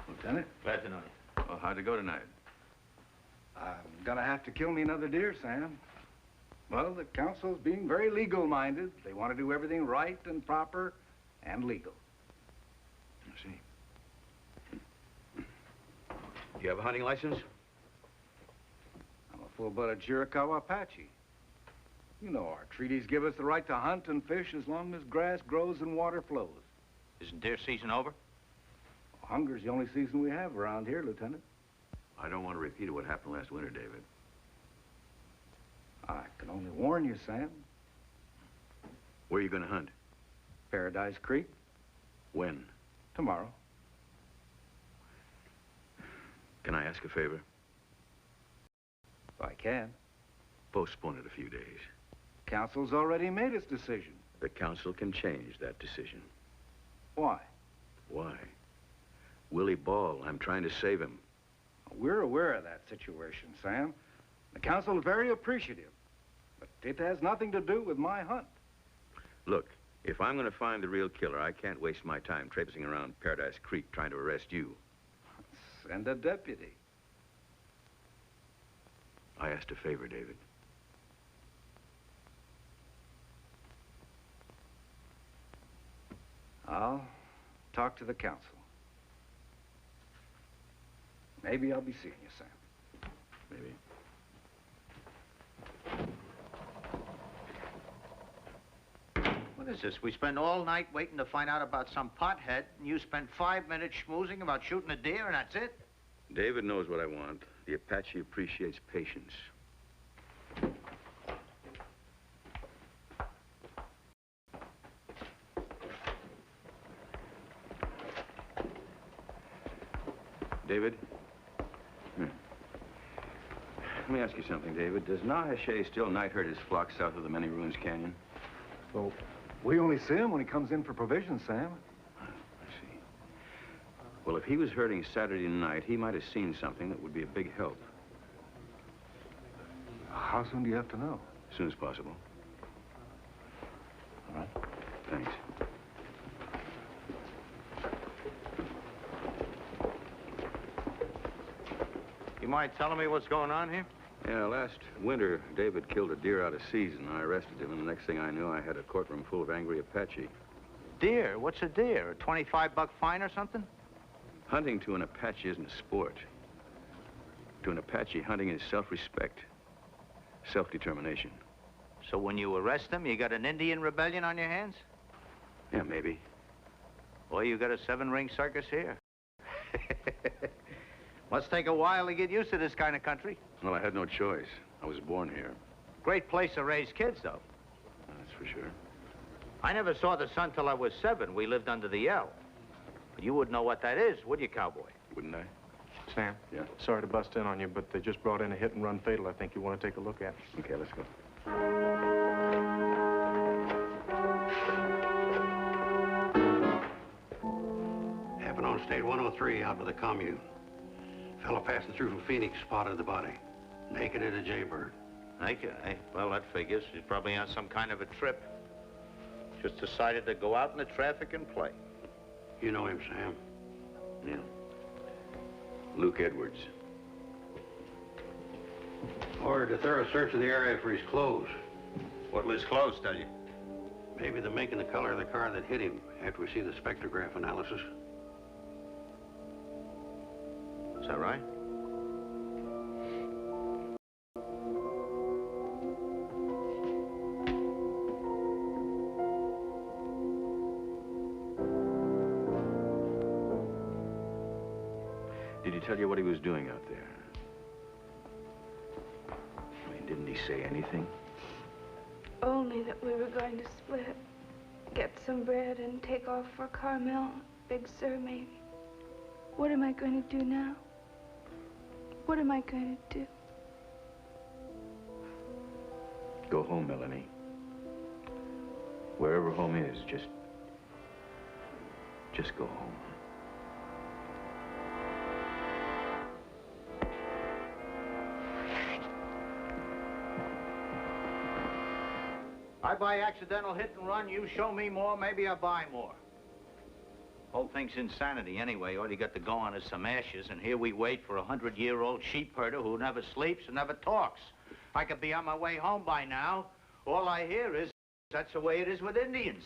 Lieutenant? Glad to know you. Well, how'd it go tonight? I'm gonna have to kill me another deer, Sam. Well, the council's being very legal-minded. They want to do everything right and proper and legal. I see. You have a hunting license? I'm a full-blooded Chiricahua Apache. You know, our treaties give us the right to hunt and fish as long as grass grows and water flows. Isn't deer season over? Hunger's the only season we have around here, Lieutenant. I don't want to repeat what happened last winter, David. I can only warn you, Sam. Where are you going to hunt? Paradise Creek. When? Tomorrow. Can I ask a favor? If I can. Postpone it a few days. Council's already made its decision. The council can change that decision. Why? Why? Willie Ball, I'm trying to save him. We're aware of that situation, Sam. The council is very appreciative, but it has nothing to do with my hunt. Look, if I'm going to find the real killer, I can't waste my time traipsing around Paradise Creek trying to arrest you. Send a deputy. I asked a favor, David. I'll talk to the council. Maybe I'll be seeing you, Sam. Maybe. What is this? We spend all night waiting to find out about some pothead, and you spend 5 minutes schmoozing about shooting a deer, and that's it? David knows what I want. The Apache appreciates patience. David? Here. Let me ask you something, David. Does Nahache still night herd his flock south of the Many Ruins Canyon? Well, we only see him when he comes in for provisions, Sam. I see. Well, if he was herding Saturday night, he might have seen something that would be a big help. How soon do you have to know? As soon as possible. All right. Thanks. You mind telling me what's going on here? Yeah, last winter, David killed a deer out of season. I arrested him, and the next thing I knew, I had a courtroom full of angry Apache. Deer? What's a deer? A 25-buck fine or something? Hunting to an Apache isn't a sport. To an Apache, hunting is self-respect, self-determination. So when you arrest them, you got an Indian rebellion on your hands? Yeah, maybe. Boy, you got a 7-ring circus here. Must take a while to get used to this kind of country. Well, I had no choice. I was born here. Great place to raise kids, though. That's for sure. I never saw the sun till I was 7. We lived under the L. But you wouldn't know what that is, would you, cowboy? Wouldn't I? Sam? Yeah? Sorry to bust in on you, but they just brought in a hit-and-run fatal I think you want to take a look at. Okay, let's go. Happened on State 103 out by the commune. Fellow passing through from Phoenix spotted the body. Naked as a jaybird. Naked, eh? Well, that figures. He's probably on some kind of a trip. Just decided to go out in the traffic and play. You know him, Sam? Yeah. Luke Edwards. Ordered a thorough search of the area for his clothes. What'll his clothes tell you? Maybe the make and the color of the car that hit him after we see the spectrograph analysis. Is that right? Did he tell you what he was doing out there? I mean, didn't he say anything? Only that we were going to split. Get some bread and take off for Carmel. Big Sur, maybe. What am I going to do now? What am I going to do? Go home, Melanie. Wherever home is, just go home. I buy accidental hit and run, you show me more, maybe I buy more. Whole thing's insanity anyway. All you got to go on is some ashes, and here we wait for a 100-year-old sheep herder who never sleeps and never talks. I could be on my way home by now. All I hear is, that's the way it is with Indians.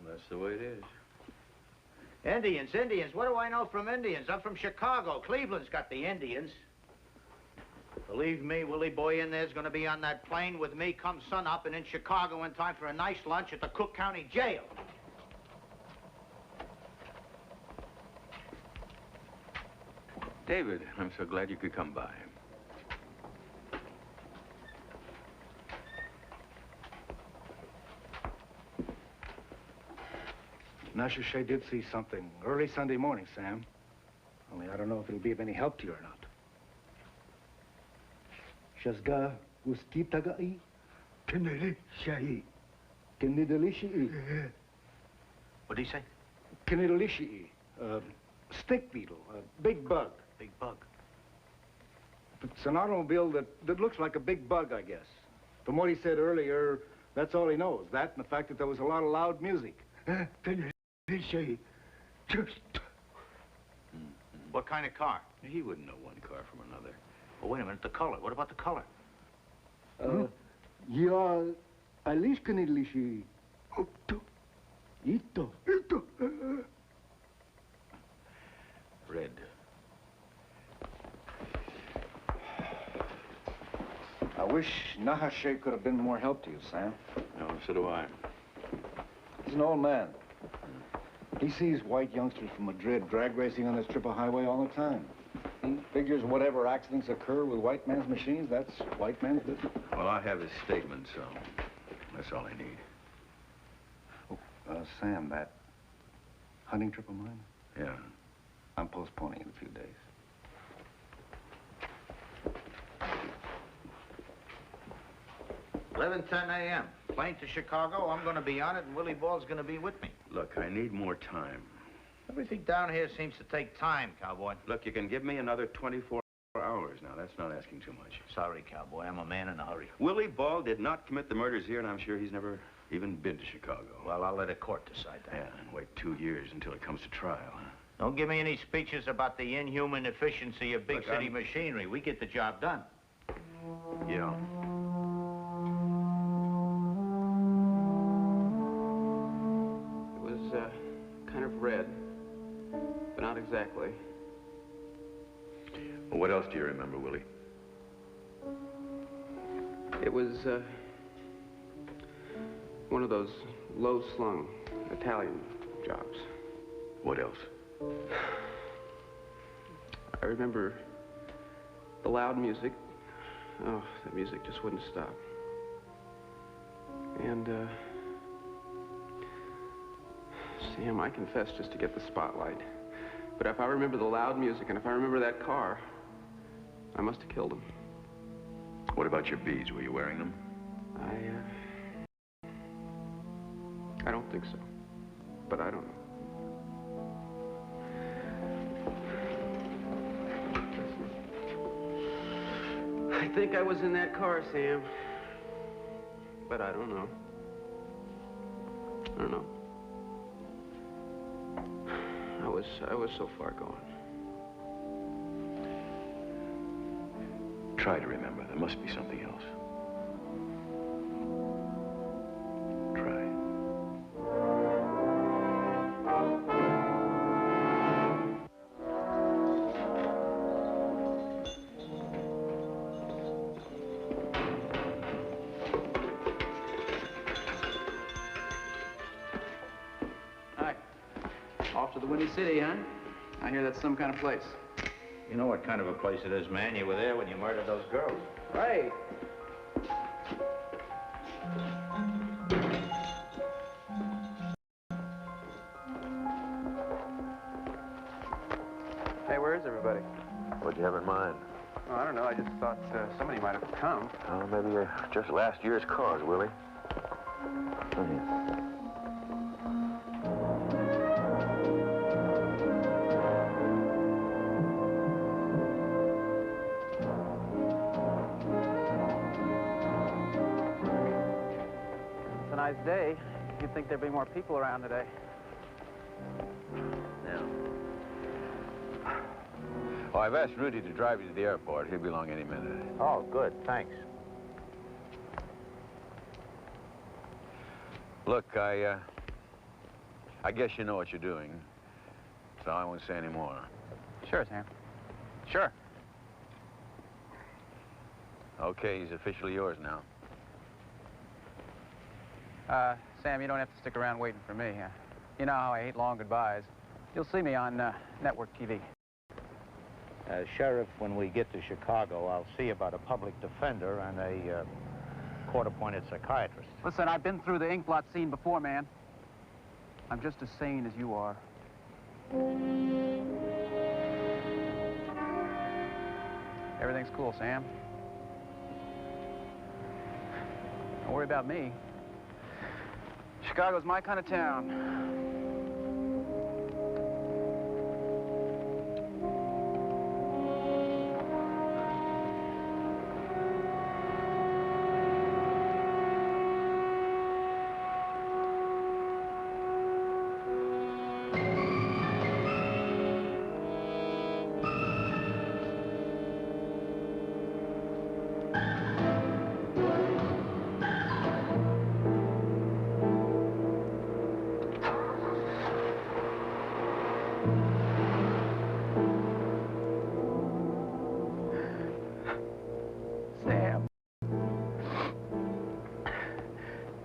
Well, that's the way it is. Indians. What do I know from Indians? I'm from Chicago. Cleveland's got the Indians. Believe me, Willie boy in there's gonna be on that plane with me come sunup and in Chicago in time for a nice lunch at the Cook County Jail. David, I'm so glad you could come by. Nasha did see something early Sunday morning, Sam. Only I don't know if it'll be of any help to you or not. Shazga uskitagai kenele shahi. Kenedelishi. What'd he say? Kenedelishi. Stick beetle, a big bug. Big bug. It's an automobile that looks like a big bug, I guess. From what he said earlier, that's all he knows. That and the fact that there was a lot of loud music. What kind of car? He wouldn't know one car from another. Well, wait a minute, the color. What about the color? Yeah, Alish Kenedelishi. Ito. Red. I wish Nahashe could have been more help to you, Sam. No, so do I. He's an old man. He sees white youngsters from Madrid drag racing on this triple highway all the time. He figures whatever accidents occur with white man's machines, that's white man's business. Well, I have his statement, so that's all I need. Oh, Sam, that hunting trip of mine? Yeah. I'm postponing it a few days. $11:10 a.m. Plane to Chicago. I'm going to be on it, and Willie Ball's going to be with me. Look, I need more time. Everything down here seems to take time, cowboy. Look, you can give me another 24 hours now. That's not asking too much. Sorry, cowboy. I'm a man in a hurry. Willie Ball did not commit the murders here, and I'm sure he's never even been to Chicago. Well, I'll let a court decide that. Yeah, and wait 2 years until it comes to trial, huh? Don't give me any speeches about the inhuman efficiency of big city machinery. We get the job done. Yeah. It was kind of red, but not exactly. Well, what else do you remember, Willie? It was one of those low-slung Italian jobs. What else? I remember the loud music. Oh, the music just wouldn't stop. And, Sam, I confess just to get the spotlight. But if I remember the loud music and if I remember that car, I must have killed him. What about your beads? Were you wearing them? I don't think so. But I don't know. I think I was in that car, Sam. But I don't know. I don't know. I was so far gone. Try to remember. There must be something else. Try. Hi. Off to the Windy City, huh? I hear that's some kind of place. You know what kind of a place it is, man. You were there when you murdered those girls. Right. Hey, where is everybody? What'd you have in mind? Oh, I don't know. I just thought somebody might have come. Oh, maybe just last year's cause, Willie. Oh, yeah. It's a nice day. You'd think there'd be more people around today. Yeah. Oh, I've asked Rudy to drive you to the airport. He'll be along any minute. Oh, good. Thanks. Look, I guess you know what you're doing, so I won't say any more. Sure, Sam. Sure. Okay, he's officially yours now. Sam, you don't have to stick around waiting for me. You know how I hate long goodbyes. You'll see me on network TV. Sheriff, when we get to Chicago, I'll see about a public defender and a court-appointed psychiatrist. Listen, I've been through the ink blot scene before, man. I'm just as sane as you are. Everything's cool, Sam. Don't worry about me. Chicago's my kind of town.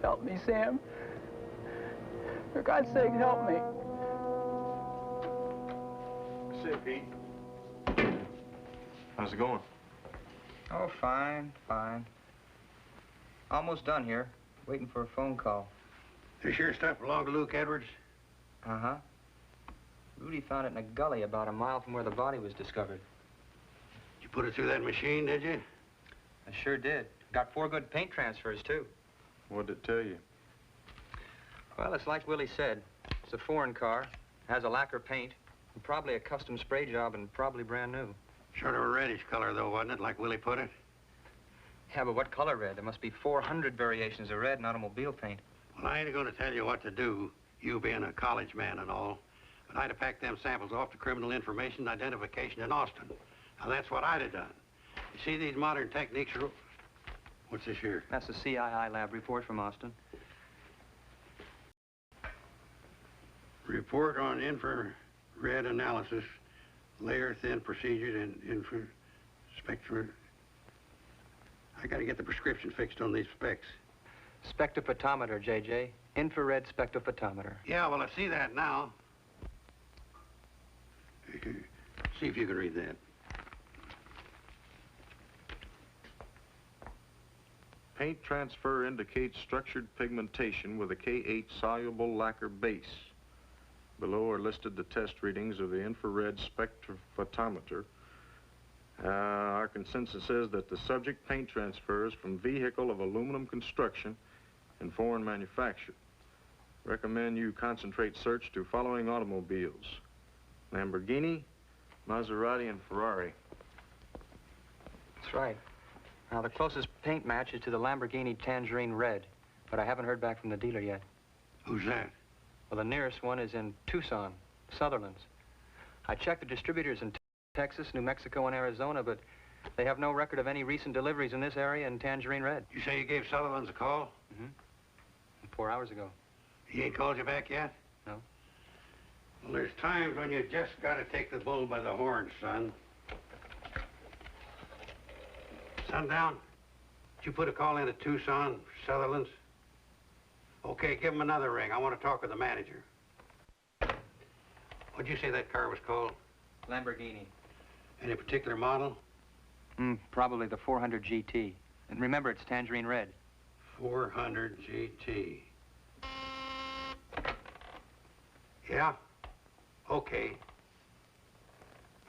Help me, Sam. For God's sake, help me. Sit, Pete. How's it going? Oh, fine, fine. Almost done here. Waiting for a phone call. This your stuff belong to Luke Edwards? Uh-huh. Rudy found it in a gully about a mile from where the body was discovered. You put it through that machine, did you? I sure did. Got 4 good paint transfers, too. What did it tell you? Well, it's like Willie said. It's a foreign car, has a lacquer paint, and probably a custom spray job, and probably brand new. Sort of a reddish color, though, wasn't it, like Willie put it? Yeah, but what color red? There must be 400 variations of red in automobile paint. Well, I ain't going to tell you what to do, you being a college man and all, but I'd have packed them samples off to Criminal Information and Identification in Austin. Now, that's what I'd have done. You see, these modern techniques are... What's this here? That's the CII lab report from Austin. Report on infrared analysis, layer-thin procedures, and infraspectra... I got to get the prescription fixed on these specs. Spectrophotometer, J.J. Infrared spectrophotometer. Yeah, well, I see that now. See if you can read that. Paint transfer indicates structured pigmentation with a K8 soluble lacquer base. Below are listed the test readings of the infrared spectrophotometer. Our consensus is that the subject paint transfers from vehicle of aluminum construction and foreign manufacture. Recommend you concentrate search to following automobiles: Lamborghini, Maserati, and Ferrari. That's right. Now, the closest paint match is to the Lamborghini Tangerine Red, but I haven't heard back from the dealer yet. Who's that? Well, the nearest one is in Tucson, Sutherland's. I checked the distributors in Texas, New Mexico, and Arizona, but they have no record of any recent deliveries in this area in Tangerine Red. You say you gave Sutherland's a call? Mm-hmm. 4 hours ago. He ain't called you back yet? No. Well, there's times when you just gotta take the bull by the horns, son. Sundown, did you put a call in at Tucson, Sutherland's? Okay, give him another ring. I want to talk with the manager. What'd you say that car was called? Lamborghini. Any particular model? Probably the 400 GT. And remember, it's Tangerine Red. 400 GT. Yeah? Okay.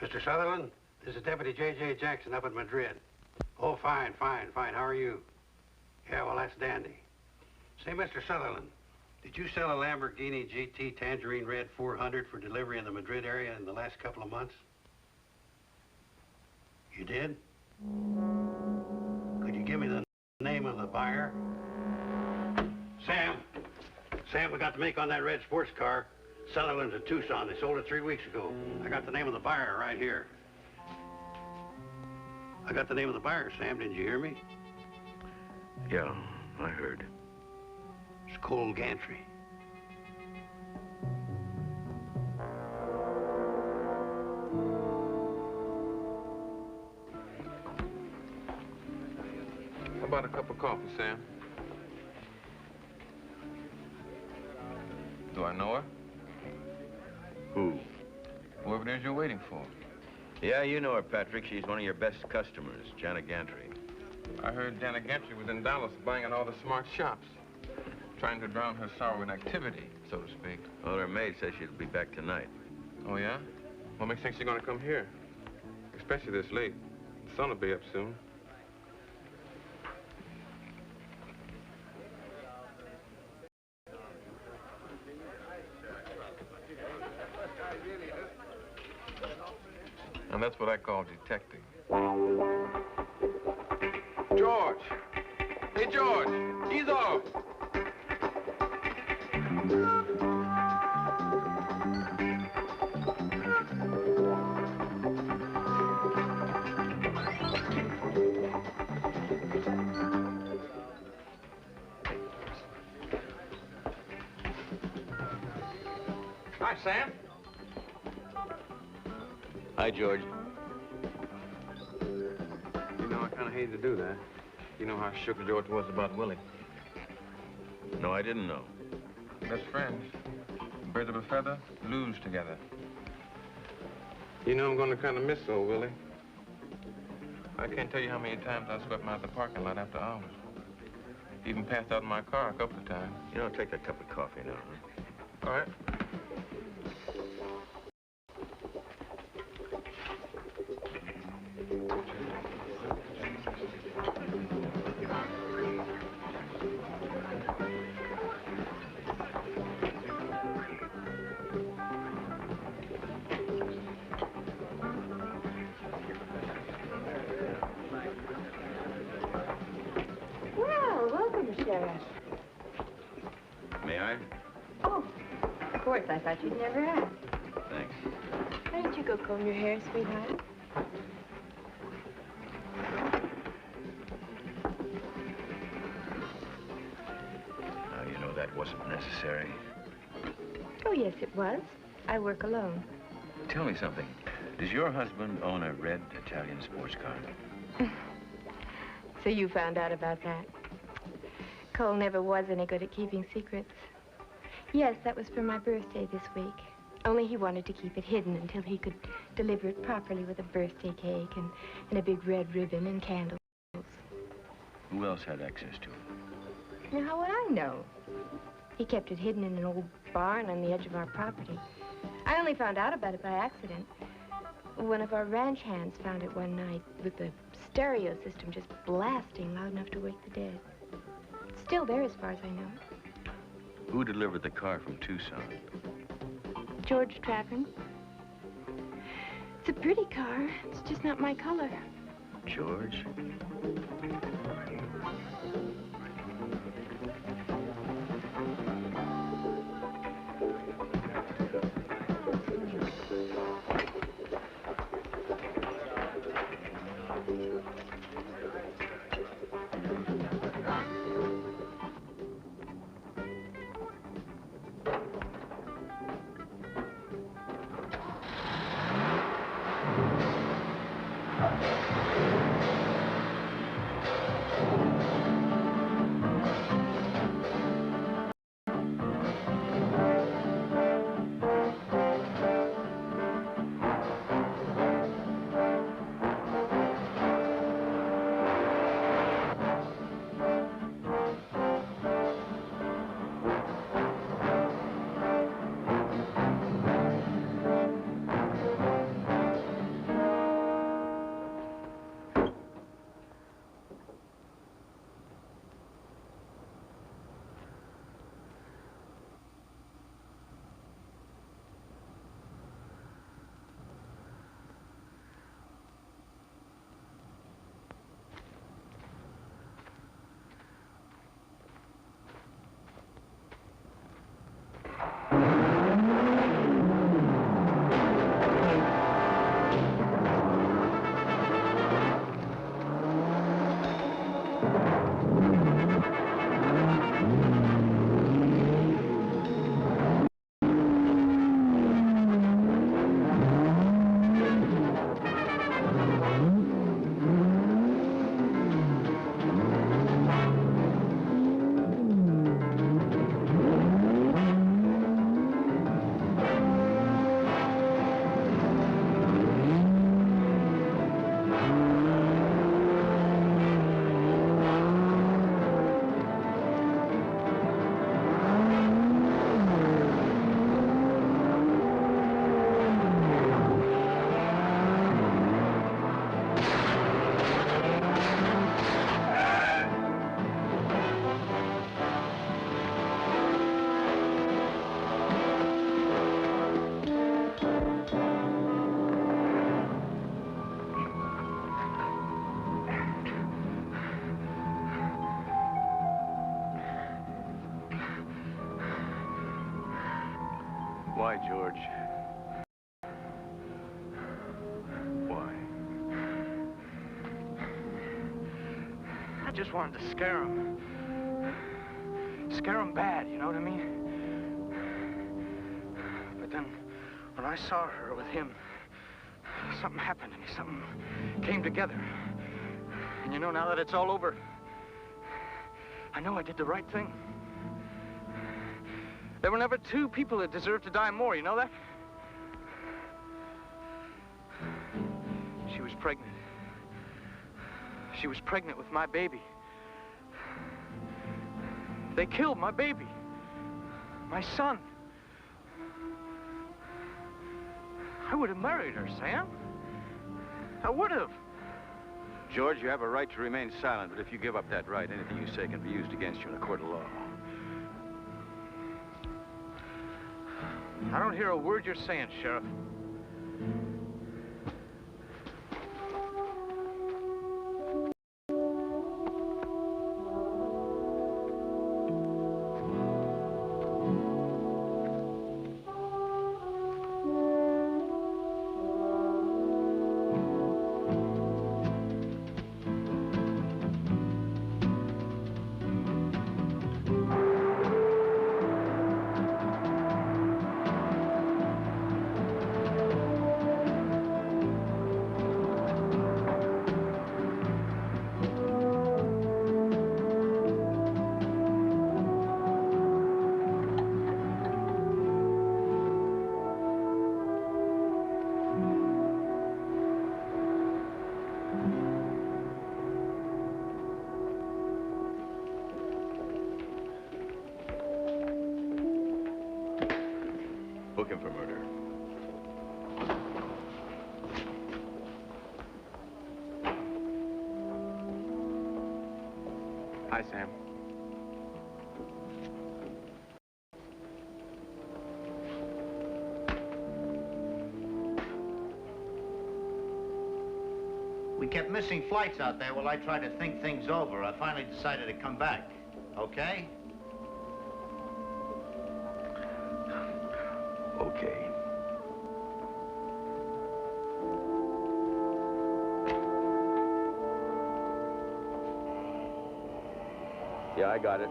Mr. Sutherland, this is Deputy J.J. Jackson up at Madrid. Oh, fine. How are you? Yeah, well, that's dandy. Say, Mr. Sutherland, did you sell a Lamborghini GT Tangerine Red 400 for delivery in the Madrid area in the last couple of months? You did? Could you give me the name of the buyer? Sam, we got the make on that red sports car. Sutherland's at Tucson. They sold it 3 weeks ago. I got the name of the buyer right here. I got the name of the buyer, Sam. Didn't you hear me? Yeah, I heard. It's Cole Gantry. How about a cup of coffee, Sam? Do I know her? Who? Whoever it is you're waiting for. Yeah, you know her, Patrick. She's one of your best customers, Janet Gantry. I heard Janet Gantry was in Dallas buying at all the smart shops, trying to drown her sorrow in activity, so to speak. Well, her maid says she'll be back tonight. Oh, yeah? What makes you think she's gonna come here? Especially this late. The sun will be up soon. And that's what I call detecting. George! Hey, George! Ease off! Hi, Sam. Hi, George. You know, I kind of hated to do that. You know how shook George was about Willie. No, I didn't know. Best friends. Birds of a feather, lose together. You know, I'm going to kind of miss old Willie. I can't tell you how many times I swept him out of the parking lot after hours. Even passed out in my car a couple of times. You know, take that cup of coffee now, huh? All right. Well, welcome, Sheriff. May I? Oh, of course. I thought you'd never ask. Thanks. Why don't you go comb your hair, sweetheart? Now, you know that wasn't necessary. Oh, yes, it was. I work alone. Tell me something. Does your husband own a red Italian sports car? So you found out about that. Cole never was any good at keeping secrets. Yes, that was for my birthday this week. Only he wanted to keep it hidden until he could deliver it properly with a birthday cake and a big red ribbon and candles. Who else had access to it? Now, how would I know? He kept it hidden in an old barn on the edge of our property. I only found out about it by accident. One of our ranch hands found it one night with the stereo system just blasting loud enough to wake the dead. It's still there as far as I know. Who delivered the car from Tucson? George Trappin. It's a pretty car. It's just not my color. George? Why, George? Why? I just wanted to scare him. Scare him bad, you know what I mean? But then, when I saw her with him, something happened to me. Something came together. And you know, now that it's all over, I know I did the right thing. There were never two people that deserved to die more, you know that? She was pregnant. She was pregnant with my baby. They killed my baby. My son. I would have married her, Sam. I would have. George, you have a right to remain silent, but if you give up that right, anything you say can be used against you in a court of law. I don't hear a word you're saying, Sheriff. Book him for murder. Hi, Sam. We kept missing flights out there while I tried to think things over. I finally decided to come back. Okay? Okay. Yeah, I got it.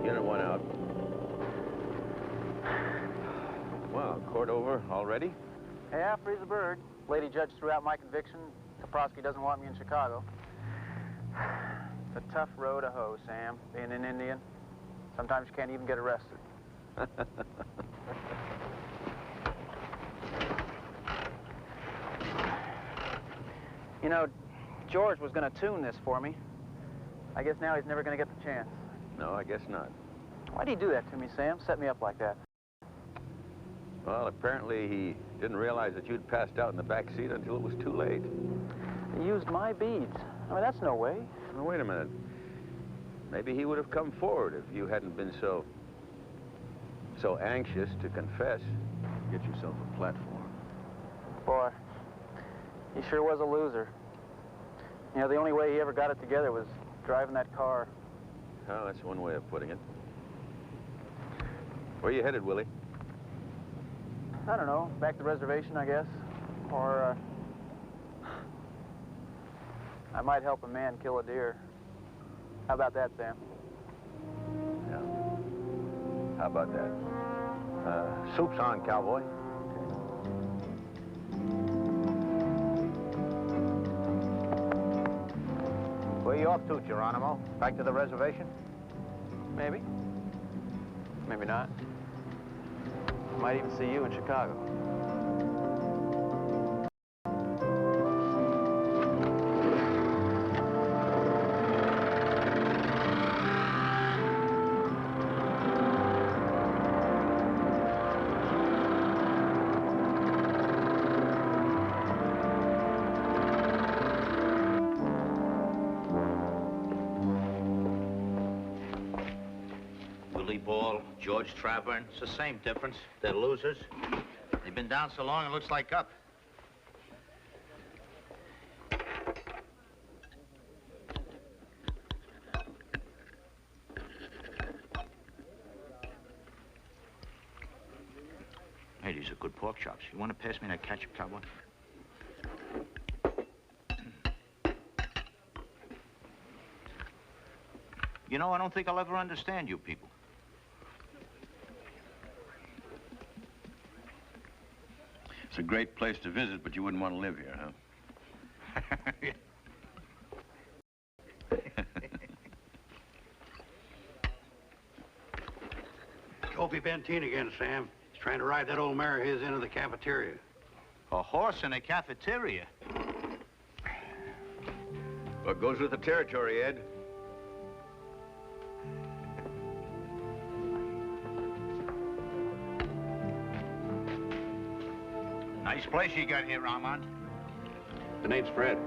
Unit 1 out. Well, court over already? Yeah, freeze the bird. Lady judge threw out my conviction. Kaprowski doesn't want me in Chicago. It's a tough row to hoe, Sam, being an Indian. Sometimes you can't even get arrested. You know, George was going to tune this for me. I guess now he's never going to get the chance. No, I guess not. Why'd he do that to me, Sam? Set me up like that. Well, apparently he didn't realize that you'd passed out in the back seat until it was too late. He used my beads. I mean, that's no way. Now, wait a minute. Maybe he would have come forward if you hadn't been so anxious to confess. Get yourself a platform. Boy, he sure was a loser. You know, the only way he ever got it together was driving that car. Oh, that's one way of putting it. Where are you headed, Willie? I don't know, back to the reservation, I guess. Or, I might help a man kill a deer. How about that, Sam? Yeah. How about that? Soup's on, cowboy. Where are you off to, Geronimo? Back to the reservation? Maybe. Maybe not. Might even see you in Chicago. Willie Ball, George Traburn, it's the same difference. They're losers. They've been down so long, it looks like up. are good pork chops. You want to pass me that ketchup, cowboy? You know, I don't think I'll ever understand you people. It's a great place to visit, but you wouldn't want to live here, huh? Opie Benteen again, Sam. He's trying to ride that old mare of his into the cafeteria. A horse in a cafeteria? What goes with the territory, Ed? Nice place you got here, Armand. The name's Fred.